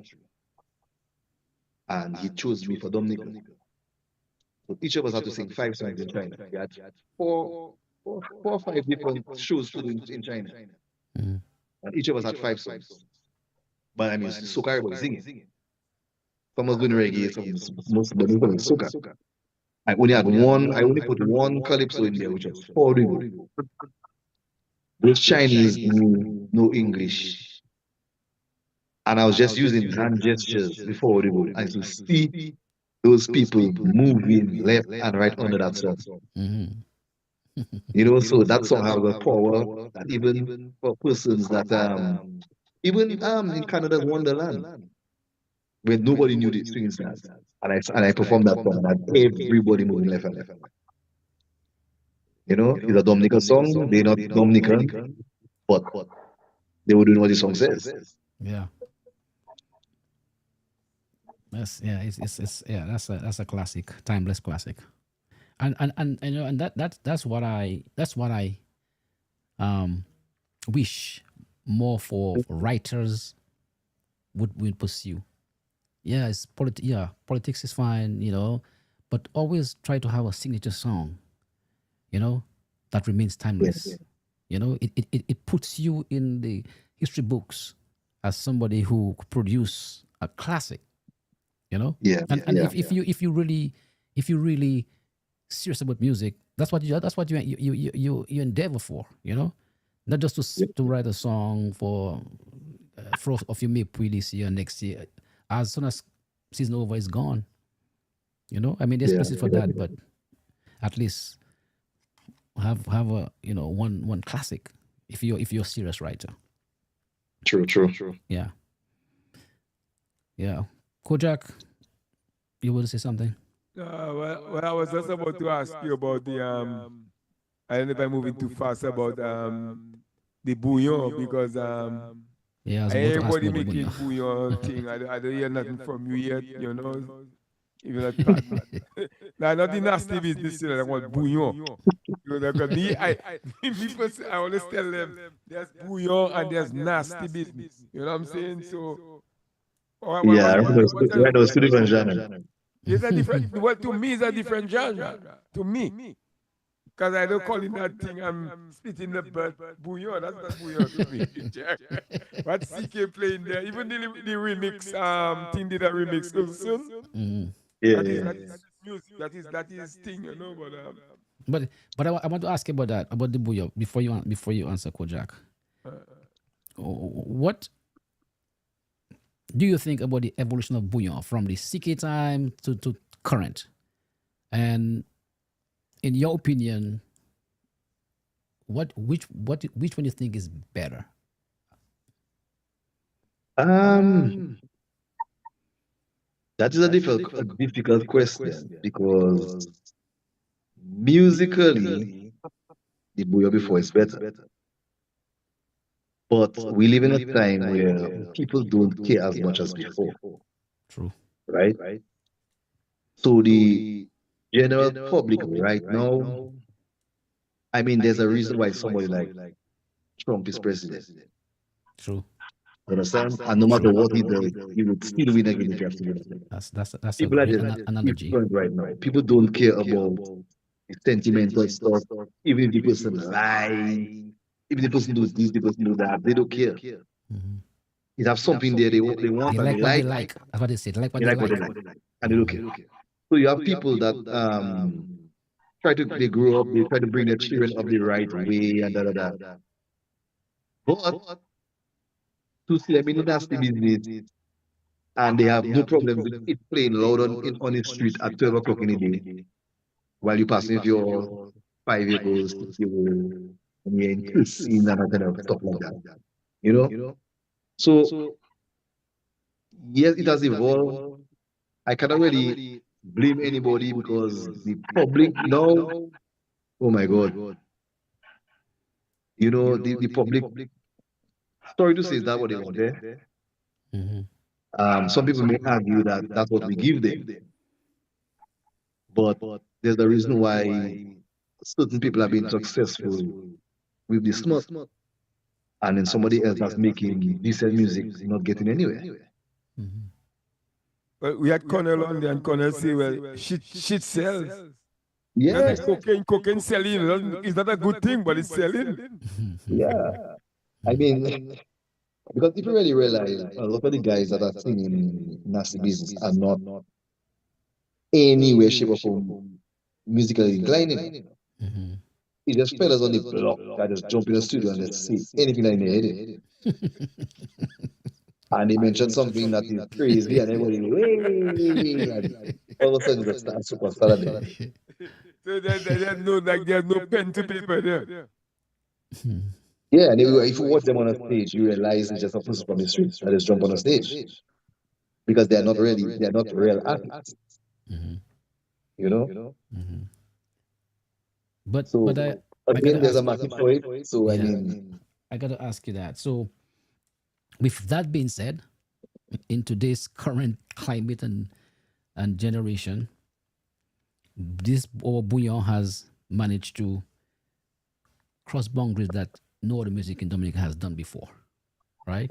and he chose me for Dominica. So each of us had to sing 5 songs in China. We had four or five different shows to do in China, Mm. and each of us had 5 songs. But I mean, soca everybody singing. Some was doing reggae, most of them was soca. I only had one. I only put one calypso in there, which was four Rigo. Those Chinese knew no English, and I was just using hand gestures before Audible, and to see those people moving left and right under that song. Mm-hmm. So that song has a power that even for persons that even in Canada's Wonderland, where nobody knew the swing stars, and I performed that song and had everybody moving left and right. It's a Dominican song. They're not Dominican, but they would know what the song says. Yeah. It's yeah, that's a classic, timeless classic. And and that's what I um wish more for writers would pursue. Yeah, politics is fine, but always try to have a signature song, you know, that remains Yeah, timeless. It puts you in the history books as somebody who produced a classic, yeah, and yeah, if you really serious about music, that's what you endeavor for, not just to write a song for of you may play this year, next year. As soon as season over is gone, I mean, there's yeah, places for yeah. that, but at least have a one classic if you're a serious writer. True, true. Yeah, yeah. Kojak, you want to say something? Well, I was just about to ask you about the I don't know if I'm moving too fast about the bouillon because Yeah, I was about to ask everybody about the making Bunyo. bouillon thing. I don't hear nothing from you yet, even that part. Now, not the nasty business, I want bouillon. Because me, me personally, I always tell them there's bouillon and there's nasty business. You know what I'm saying? So, Yeah, what's right, those two different genres. it's a different, well, to me, it's a different genre. To me. Because I don't call it that thing, I'm splitting the bird. Bouillon, that's not bouillon to me. What CK playing there? Even the remix, thing did a remix soon. Mhm. Yeah, That is yeah. music. That is thing, but But I want to ask you about that, about the Bunyo, before you answer Kojak. What do you think about the evolution of Bunyo from the CK time to current? And in your opinion, which one you think is better? Um, that is a difficult question because musically, the Booyah before is better. But we live in a time where people don't care as much as before, True. right? So the general public right now, I mean, there's a reason why somebody like Trump is president. True. You understand? And no matter what he does, he would still win again if you have to win again. That's a People are great just analogy. different right now. People don't care about the sentimental stuff. Even if the person lies, if the person does this, the person do that, they don't care. Mhm. They have something there they want They and they like what they like, like. That's what they say. They like what they they like what they like. like, and they don't care. So you have people that they grow up, they try to bring their children up the right way and da da da. But to see them in the nasty business and they have no problem with it playing loud on the street at 12 o'clock in the day while you're passing with your 5 year old, 6 year old, and you're in cussing and kind of stuff like that. You know? So, yes, it has evolved. I cannot really blame anybody because the public now, oh my God, the public, sorry to say, is that what they want there? Hmm. Some people may argue that that's what we give them, but there's a reason why certain people have been successful with the smut, and then somebody else that's making decent music not getting anywhere. Hmm. well, we had Connell on there, and Connell say, well, shit sells. Just Yes, like cocaine selling. It's not a good thing, but it's selling. yeah. I mean, because if you really realize, a lot of the guys that are singing nasty business are not anywhere, shape, or form musically inclined. Hmm. It's just fellas on the block that just jump in the studio and just say anything that in their head. And he mentioned something that is crazy, and everybody, way, and all of a sudden, it's a star superstar there. So there's no like there's no pen to paper there. Yeah, and if you watch them on a stage, you realize it's just a person from the street that just jump on a stage because they're not real artists, Mhm, you know. mhm. But So I gotta again, there's a ask. market for it. So I Yeah, mean, I gotta ask you that. So, with that being said, in today's current climate and generation, this our bouillon has managed to cross boundaries that no other music in Dominica has done before, right?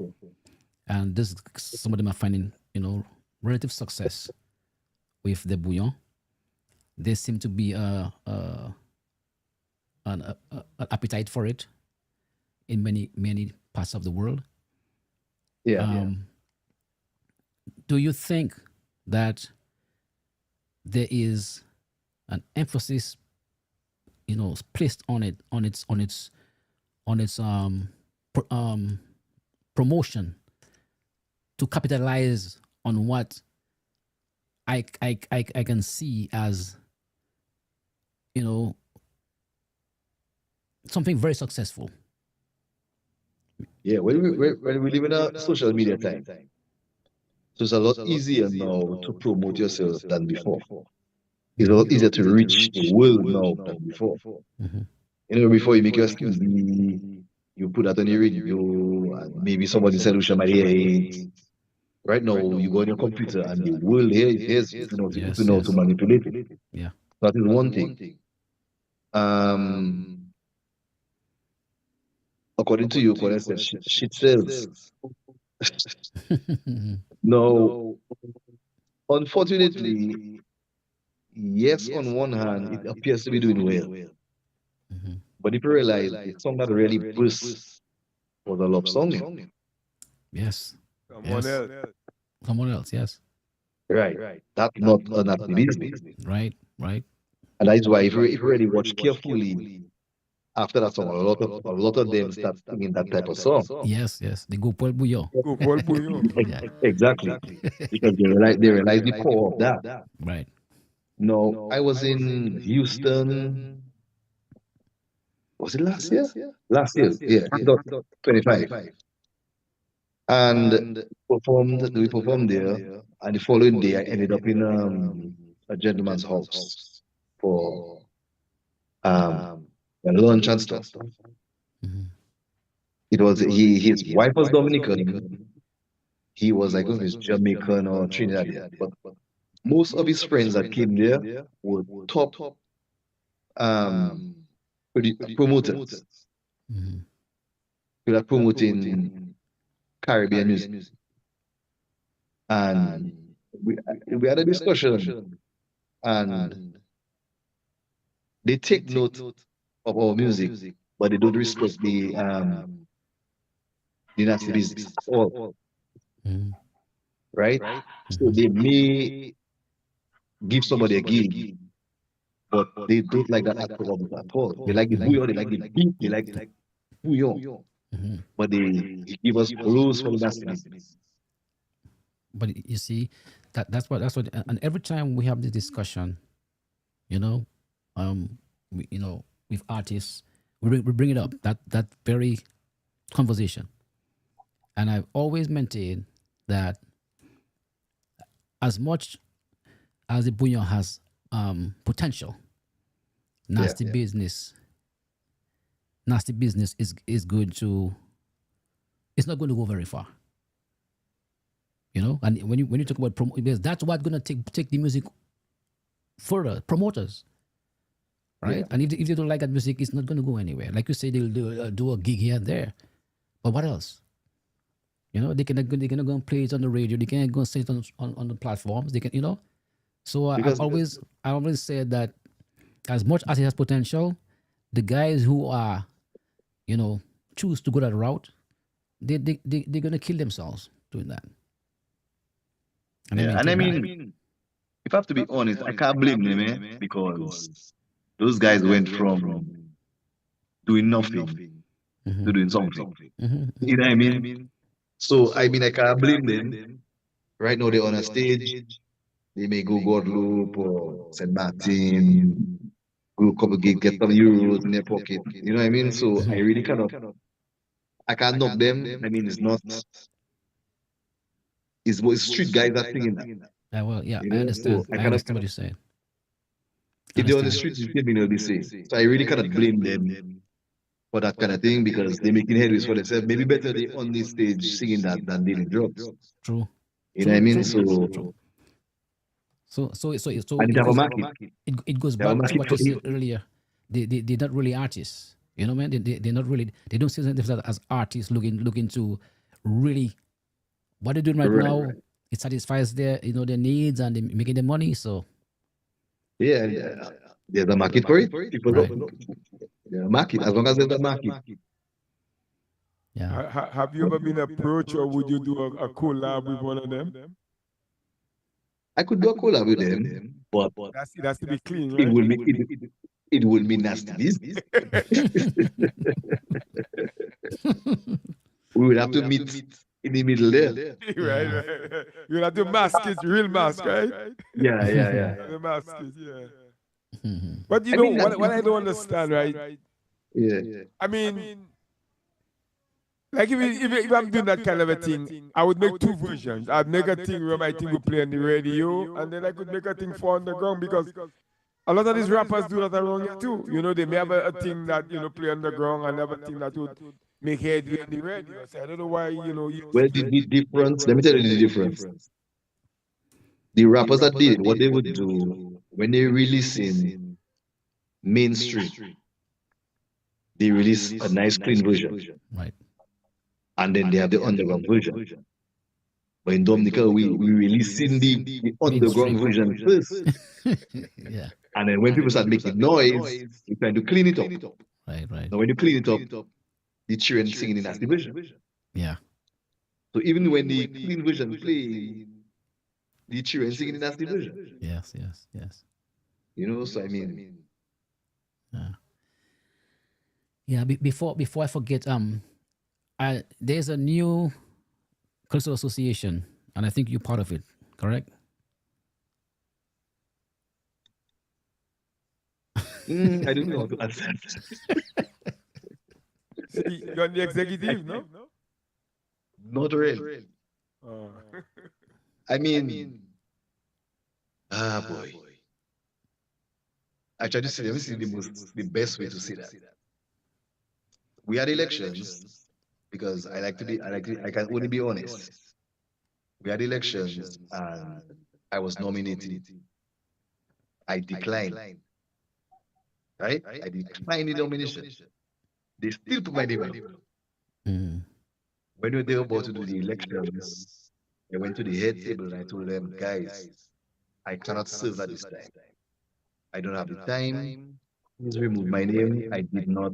And this some of them are finding relative success with the bouillon. There seem to be an appetite for it in many parts of the world. yeah, Um, do you think that there is an emphasis, placed on it, on its promotion to capitalize on what I can see as you know something very successful. yeah. When we live in a social media time, so it's a lot easier now to promote yourself than before. It's a lot easier to reach the world now than before. Mhm. You know, before you make your CV, you put that on your radio, and maybe somebody in solution might hear it. Right now, you go on your computer, and the world hears you if you Yes, know to yes, manipulate it. yeah. That is one thing. Um, according to you, what I said, shit sells. No, unfortunately, yes, on one hand, it appears to be doing well. Mhm. But if you realize the song that really burst was a love song, Yes, Someone yes. else. Someone else, yes. right? That's not an active business. Right, right. And that is why if you really watch carefully, after that song, a lot of them start singing that type of song. Yes, yes. The go Paul Bouillon. Go Paul Bouillon. Yeah, Exactly. Because they realize the power of that. right. No, I was in Houston, was it last year? Last year, yeah, 2025. And we performed there, and the following day I ended up in a gentleman's house for um a lunch and stuff. Mhm. It was his wife was Dominican. He was like if he's Jamaican or Trinidadian. But most of his friends that came there were top um promoters Mhm. who are promoting Caribbean music. And we we had a discussion, and they take note of our music, but they don't respect the nasty business at all, Mhm. right? So Mhm. they may give somebody a gig, but they don't like that performance at all. They like the bouillon, they like the beat, they like the bouillon, Mhm. but they give us rules for the nasty business. But you see, that's what, and every time we have this discussion, you know, with artists, we bring it up that very conversation, and I've always maintained that as much as the bouillon has potential, Yeah. nasty business, nasty business is going to, it's not going to go very far. And when you talk about because that's what's going to take the music further. Promoters, Yeah. right? And if they don't like that music, it's not going to go anywhere. Like you say, they'll do a gig here and there, but what else? They cannot go and play it on the radio. They can't go and say it on the platforms. They can, So Because I always said that as much as it has potential, the guys who are, choose to go that route, they're gonna kill themselves doing that. And I yeah, and I maintain that. mean, if I have to be honest, I can't blame them, because those guys went from doing nothing to Mm-hmm. doing something. Mm-hmm. You know what I mean? So I mean, I can't blame them. Right now they're on a stage. They may go Guadeloupe or Saint Martin, go a couple get some euros in their pocket. You know what I mean? So I really cannot. I can't knock them. I mean, it's not. It's street guys are singing that. Well, yeah, You I know, understand. so I I cannot. understand what you're saying. If they're on the Understand. street, it's they'll be saying. So I really cannot blame them for that kind of thing because they're making headways for themselves. Maybe better they on the stage singing that than dealing drugs. True. You know what I mean? True. So So and it it have a goes market. it goes They have a back to market what for you said it. earlier. They're not really artists. You know, man. They're not really. They don't see themselves as artists looking to really what they're doing right Right. now. It satisfies their their needs and they making the money. So Yeah, there's a market for it. People right. don't. There's a market. As long as there's a market. Yeah. Have you ever been approached, or would you do a collab with one of them? I could do a collab with them, but It has to be clean, it right? will be it will be nasty business. We will have to meet in the middle there. Right. You have to mask it, real mask, right? Yeah. The mask it, yeah. Mhm. But you I know mean, what I don't understand, right? Yeah. I mean, like if I'm doing that kind of a thing, I would make two versions. I'd make a thing where my thing would play on the radio, and then I could make a thing for underground because a lot of these rappers do that around here too. You know, they may have a thing that play underground and have a thing that would make headway on the radio. So I don't know why you Well, the difference, let me tell you the difference. The rappers that did it, what they would do when they release in mainstream, they release a nice clean version. Right. And then they have the underground version. But in Dominica, we releasing the underground version first. Yeah. And then when people start making noise, we're trying to clean it up. Right. Now, when you clean it up, the children singing in nasty version. Yeah. So even when the clean version play, the children singing in nasty version. Yes. You know, so I mean, Yeah. Before I forget, there's a new cultural association, and I think you're part of it. Correct? I don't know how to answer. See, you're on the executive, no? Not really. Oh. I mean, boy. I try to see, let me see the best way to say that. We had elections because I can only be honest. We had elections and I was nominated. I declined, right? I declined the nomination. They still put my name on. Mm. When they were about to do the elections, I went to the head table and I told them, guys, I cannot serve at this time. I don't have the time. Please remove my name. I did not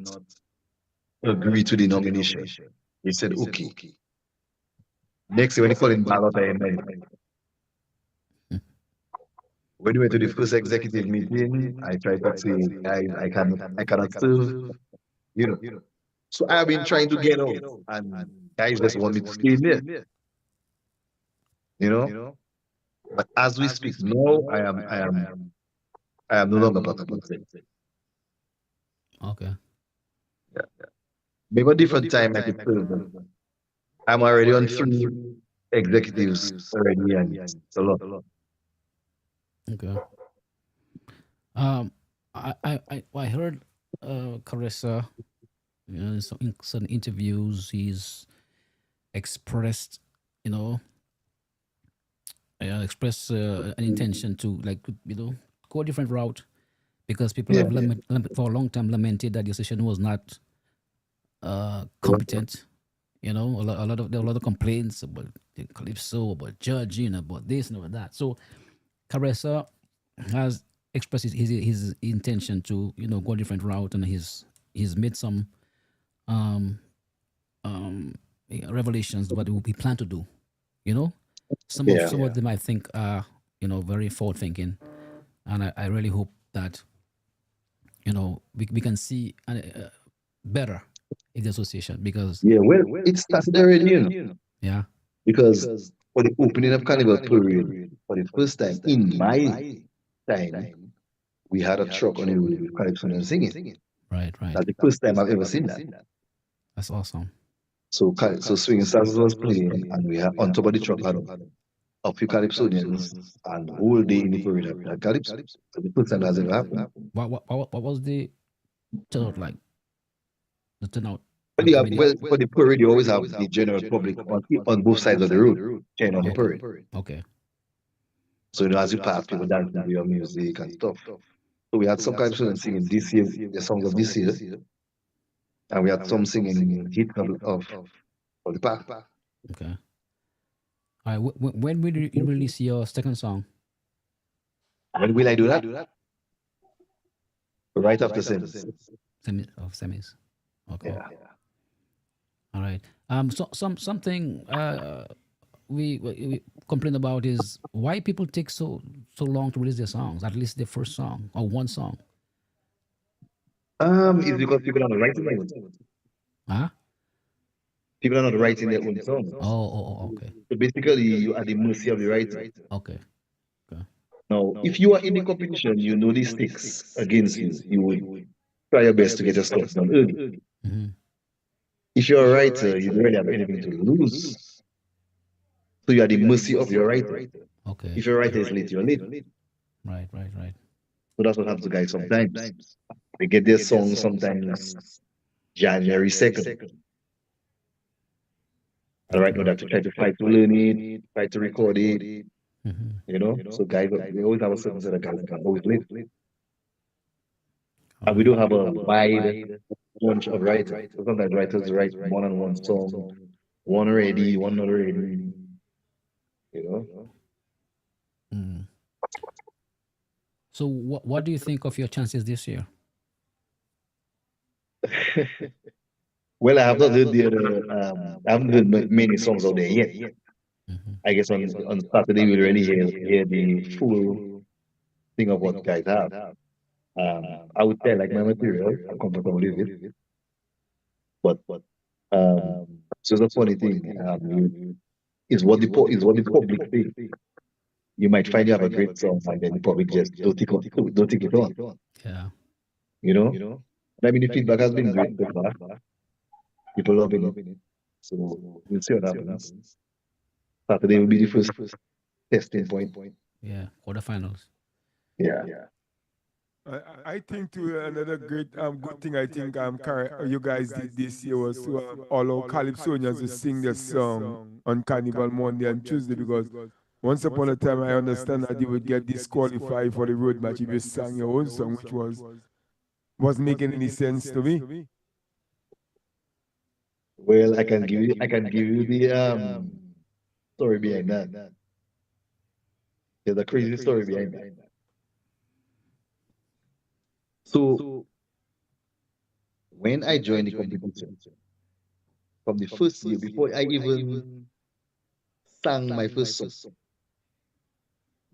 agree to the nomination. He said, okay. Next day, when he called in ballot, I amended. When we went to the first executive meeting, I tried to say, guys, I cannot serve, you know. So I have been trying to get out, and guys just want me to stay in there, you know. But as we speak now, I am no longer part of it. Okay. Maybe a different time I could serve them. I'm already on 3 executives already, and it's a lot. Okay. I heard Carissa, in some interviews, he's expressed, expressed an intention to go a different route because people have for a long time lamented that the association was not competent. A lot of complaints about the Calypso, about judging, about this and about that. So Caressa has expressed his intention to go a different route, and he's made some revelations what we plan to do. Some of them I think are very forward thinking, and I really hope that we can see better in the association because Yeah, well, it started already, Yeah. because for the opening of Carnival Parade, for the first time in my time, we had a truck on the road with Calypso and singing. Right. Right. That's the first time I've ever seen that. That's awesome. So Swinging Stars was playing, and we had on top of the truck had a few Calypsonians, and the whole day in the parade had Calypso. So the first time that's ever happened. What was the turnout like? The turnout. But yeah, I mean, well, for the parade, you always have the general public on both sides of the road cheering on the okay. parade. Okay. So you know, as you pass, people dancing to your music and stuff. So we had some Calypsonians singing this year, the songs of this year, and we had some singing hits of the past. Okay. All right. When will you release your second song? When will I do that? Right after Sims. Semis. Okay. Yeah. All right. So something we complain about is why people take so long to release their songs. At least their first song or one song. It's because people are not writing their own songs. Huh? People are not writing their own songs. Okay. So basically, you are the mercy of the writer. Okay. Okay. Now, if you are in the competition, you know the stakes against you. You would try your best to get your stuff done early. Hmm. If you're a writer, you don't really have anything to lose. So you are the mercy of your writer. Okay. If your writer is late, you're late. Right. Right. Right. So that's what happens to guys sometimes. They get their song sometimes January 2nd. And right Okay. now, they have to try to fight to learn it, try to record it, Hmm. you know. So guys, we always have a certain set of guys that are always late. All And we right. don't have a wide bunch of writers. So sometimes writers write one-on-one song, one ready, one not ready, you know. Mm. So what do you think of your chances this year? Well, I have not heard the other, I haven't heard many songs out there yet. Hmm. I guess on Saturday we'll really hear the full thing of what guys have. I would say like my material, I'm comfortable with it, but um, so it's a funny thing. Is what the public say. You might find you have a great song, and then the public just don't take it on. Yeah. You know, but I mean the feedback has been great so far. People loving it, so we'll see what happens. Saturday will be the first testing point. Yeah. Quarterfinals. Yeah. I think too another great good thing I think you guys did this year was to allow Calypsonians to sing their song on Carnival Monday and Tuesday because once upon a time I understand that you would get disqualified for the road match if you sang your own song, which wasn't making any sense to me. Well, I can give you the story behind that. There's a crazy story behind that. So when I joined the competition, from the first year, before I even sang my first song,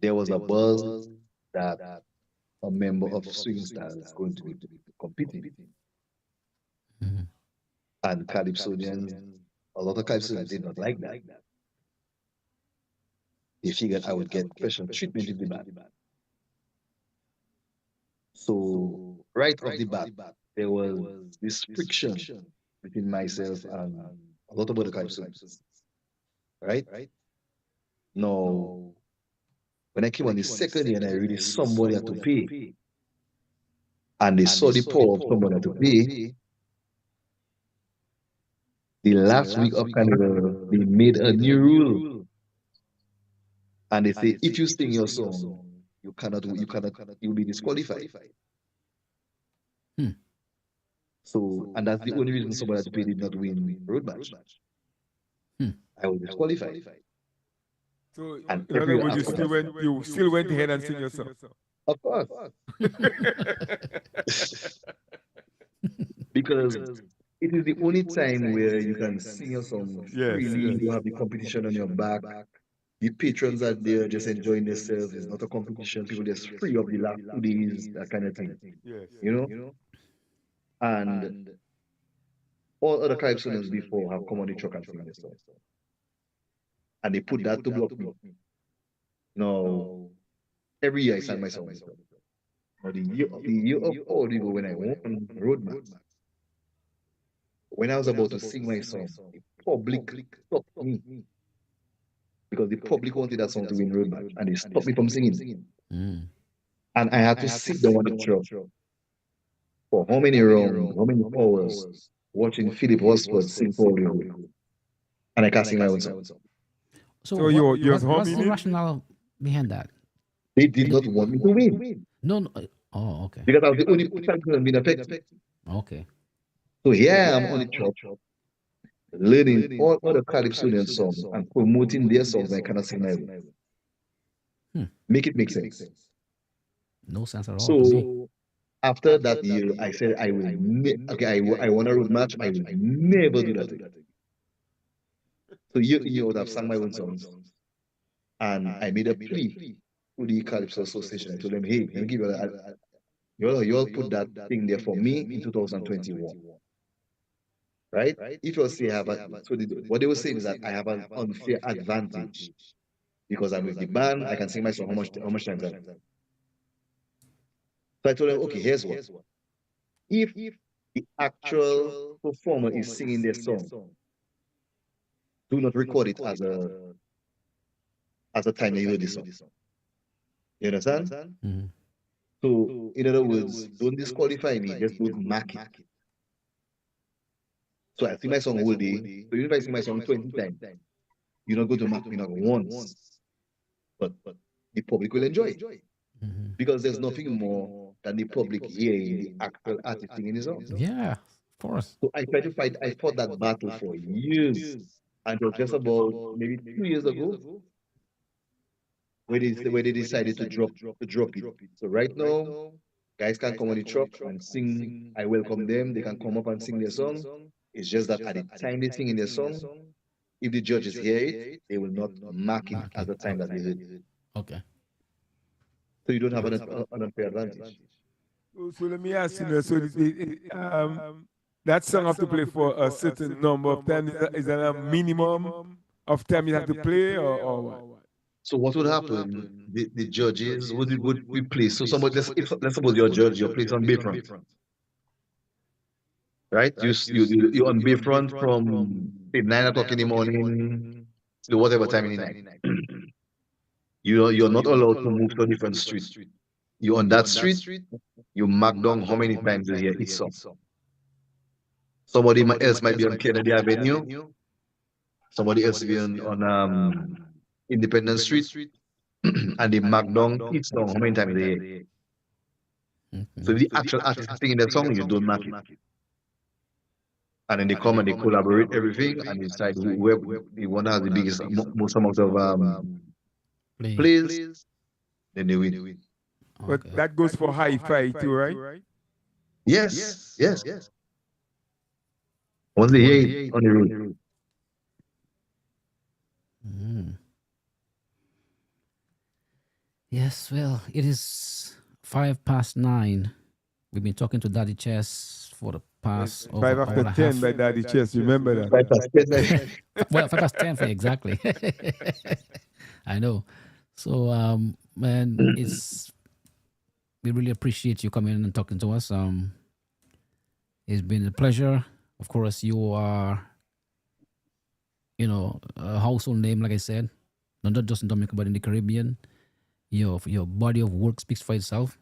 there was a buzz that a member of Swing Stars is going to be competing. Hmm. And Calypsonians, a lot of Calypsonians did not like that. They figured I would get special treatment in the band. So right off the bat, there was this friction between myself and a lot of other Calypsonians. Right? Now, when I came on the second year and I realized somebody had to pay, and they saw the power of somebody had to pay, the last week of Carnival, they made a new rule. And they say, if you sing your song, you'll be disqualified. Hmm. So, and that's the only reason somebody had to pay did not win road match. Hmm. I was disqualified. So And in every other year words, after that, you still went ahead and sing your song. of course, because it is the only time where you can sing your song Yes, freely. yes. You don't have the competition on your back. The patrons are there just enjoying themselves. It's not a competition. People just free of the last 2 days, that kind of thing. Yes. You know? And all other Caribbean before have come on the truck and sing their song. and they put that to block me. Now, every year I sang my song. Now, the year of all ago when I won Roadmax, when I was about to sing my song, the public stopped me because the public wanted that song to win Roadmax, and they stopped me from singing. Mm. And I had to sit down on the truck for how many rounds, how many hours, watching Philip Osford sing for the road. And I can't sing my own song. So So you was what's the humming it? rationale behind that? They did not want me to win No, no. Oh, okay. because I was the only person being affected. Okay. So yeah, I'm on the truck learning all other Calypsonian songs and promoting their songs, and I cannot sing my own. Hmm. Make it make sense. No sense at all to me. So after that year, I said I will okay, I won a road match. I will never do that again. So you would have sang my own songs, and I made a plea to the Calypso Association. I told them, hey, let me give you you all put that thing there for me in 2021, right? If you say I have what they were saying is that I have an unfair advantage because I'm with the band. I can sing my song how much times I want. So I told them, okay, here's what. If the actual performer is singing their song, do not record it as a time that you heard the song. You understand? Mhm. So in other words, don't disqualify me, just don't mark it. So I sing my song all day. So even if I sing my song 20 times, you're not going to mark me not once. But the public will enjoy it. Mhm. Because there's nothing more than the public hearing the actual artist singing his song. Yeah, of course. So I fought that battle for years until just about maybe 2 years ago where they decided to drop it. So right now, guys can come on the truck and sing. I welcome them. They can come up and sing their song. It's just that at the time they sing in their song, if the judges hear it, they will not mark it Mark as it. the time that they heard it. Okay. So you don't have an unfair advantage. So let me ask you now. So that song have to play for a certain number of time. Is that a minimum of time you have to play, or what? So what would happen? The judges would we play. So somebody let's suppose you're a judge, you're placed on Bayfront, right? You're on Bayfront from say 9 o'clock in the morning to whatever time in the night. You're not allowed to move to a different street. You're on that street, you mark down how many times you hear each song. Somebody else might be on Kennedy Avenue, somebody else be on Independence Street, and they mark down each song how many times they hear. So Mhm. if the actual artist is singing their song, you don't mark it. And then they come and they collaborate everything and decide whoever the one has the biggest most amount of Play. plays, then they win. But Okay. that goes for hi-fi too, right? Yes. Once they hear it on the road. Mm. Yes, well, it is 5 past 9. We've been talking to Daddy Chess for the past over Five hour after and a 10 half. by Daddy Chess. Remember that? Right, that's- Well, 5 past 10 for exactly. I know. So, man, we really appreciate you coming in and talking to us. It's been a pleasure. Of course, you are, a household name, like I said, not just in Dominican, but in the Caribbean. Your body of work speaks for itself.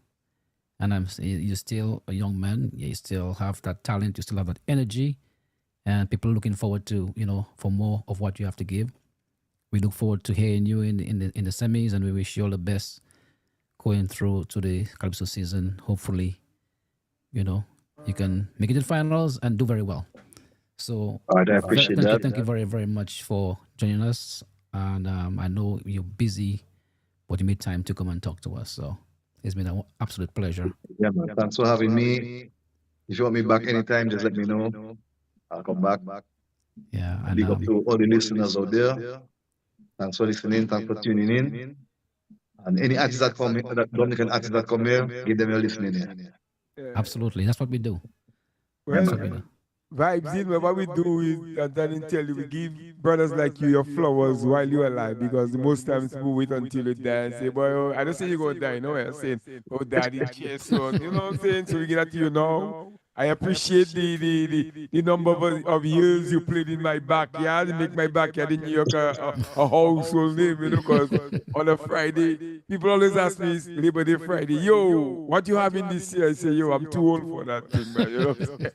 And you're still a young man. You still have that talent. You still have that energy, and people are looking forward to for more of what you have to give. We look forward to hearing you in the semis, and we wish you all the best going through to the Calypso season. Hopefully, you can make it to the finals and do very well. So, All right, I appreciate that. thank you very, very much for joining us. And I know you're busy, but you made time to come and talk to us. So, it's been an absolute pleasure. Yeah, man. Thanks for having me. If you want me back anytime, just let me know. I'll come back. Yeah, and Big up to all the listeners out there. Thanks for listening. Thanks for tuning in. And any artists that come here, that Dominican artists that come here, give them your listening here. Yeah. absolutely, that's what we do. Yeah, That's Well, what we man. do. vibes in. But what we do is, and then tell you, we give brothers like you your flowers while you're alive, because the most times people wait until you die and say, boy, oh, I don't say you're going to die. No, I'm saying, oh, daddy, cheers, son. You know what I'm saying? So we get that to you now. I appreciate the number of years you played in my backyard and make my backyard in New York a household name, you know, because on a Friday, people always ask me, it's Labor Day Friday, yo, what you having this year? I say, yo, I'm too old for that thing, man, you know what I'm saying?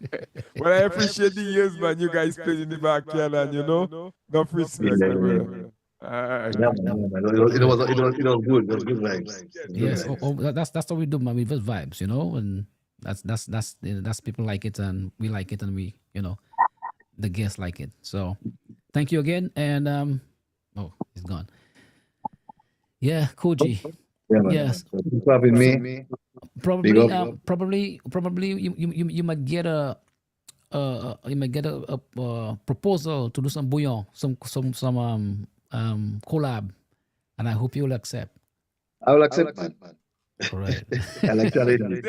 But I appreciate the years, man, you guys played in the backyard and, you know, enough respect, Yeah, my yeah, brother. Alright. yeah, man, yeah, man. It was good. It was good vibes. It was good Yes, vibes. that's what we do, man. We just vibes, you know, and that's people like it and we like it and we, you know, the guests like it. So thank you again, and oh, he's gone. Yeah, Koji. Yeah, man. Yes, So thanks for having me. Big probably up. probably you might get you might get a proposal to do some bouillon, some collab, and I hope you will accept. I will accept, man. All right. I like challenges.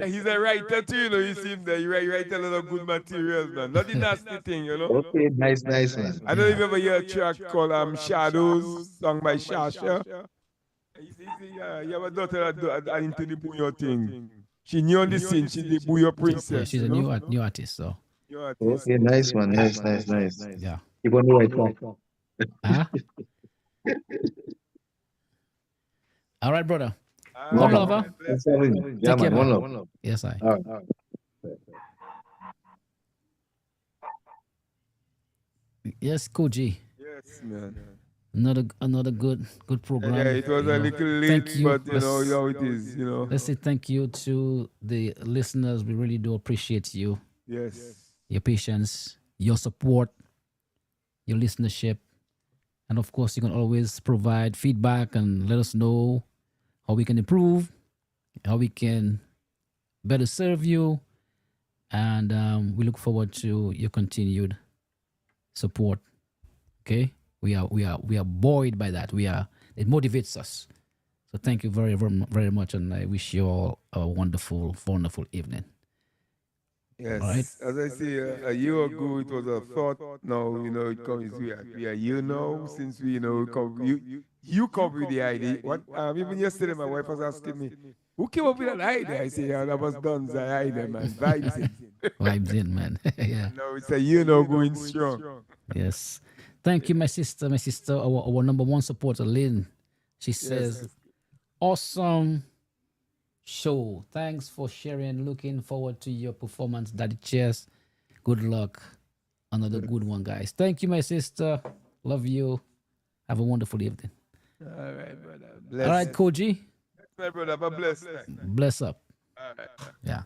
He's a writer too, you know. You see him there. He write a lot of good materials, man. Not the nasty thing, you know. Okay, nice, man. I don't know if you ever hear a track called Shadows, sung by Shasha. You have a daughter that into the Bouyon thing. She knew on the scene, she's the Bouyon Yeah, princess. she's a you know? new artist, so New artist. Okay, nice, man. Nice. yeah. Keep on the right track. Huh? All right, brother. Ah, One man. love, huh? Thanks for having me. Yeah, Take care, man. man. One love. Yes, I. All right. Yes, Koji. Yes, man. Another good program. Yeah, it was you a know. little late, Thank you. but you know how it is, you know. Let's say thank you to the listeners. We really do appreciate you, Yes. your patience, your support, your listenership, and of course, you can always provide feedback and let us know how we can improve, how we can better serve you, and we look forward to your continued support. Okay, we are buoyed by that. It motivates us. So thank you very much, and I wish you all a wonderful evening. Yes. All right. As I say, a year ago it was a thought. Now, you know, it comes, we are here now since we, you know, you come with the idea. What, even yesterday my wife was asking me, who came up with that idea? I said, yeah, that was Don's idea, man. Vibes in. Vibes in, man. Yeah. Now it's a year now going strong. Yes. Thank you, my sister. Our number one supporter, Lynn. She says, awesome show. Thanks for sharing. Looking forward to your performance, Daddy. Cheers. Good luck. Another good one, guys. Thank you, my sister. Love you. Have a wonderful evening. All right, brother. Bless. All right, Koji. My brother, have a blessed night. Bless up. All right. Yeah.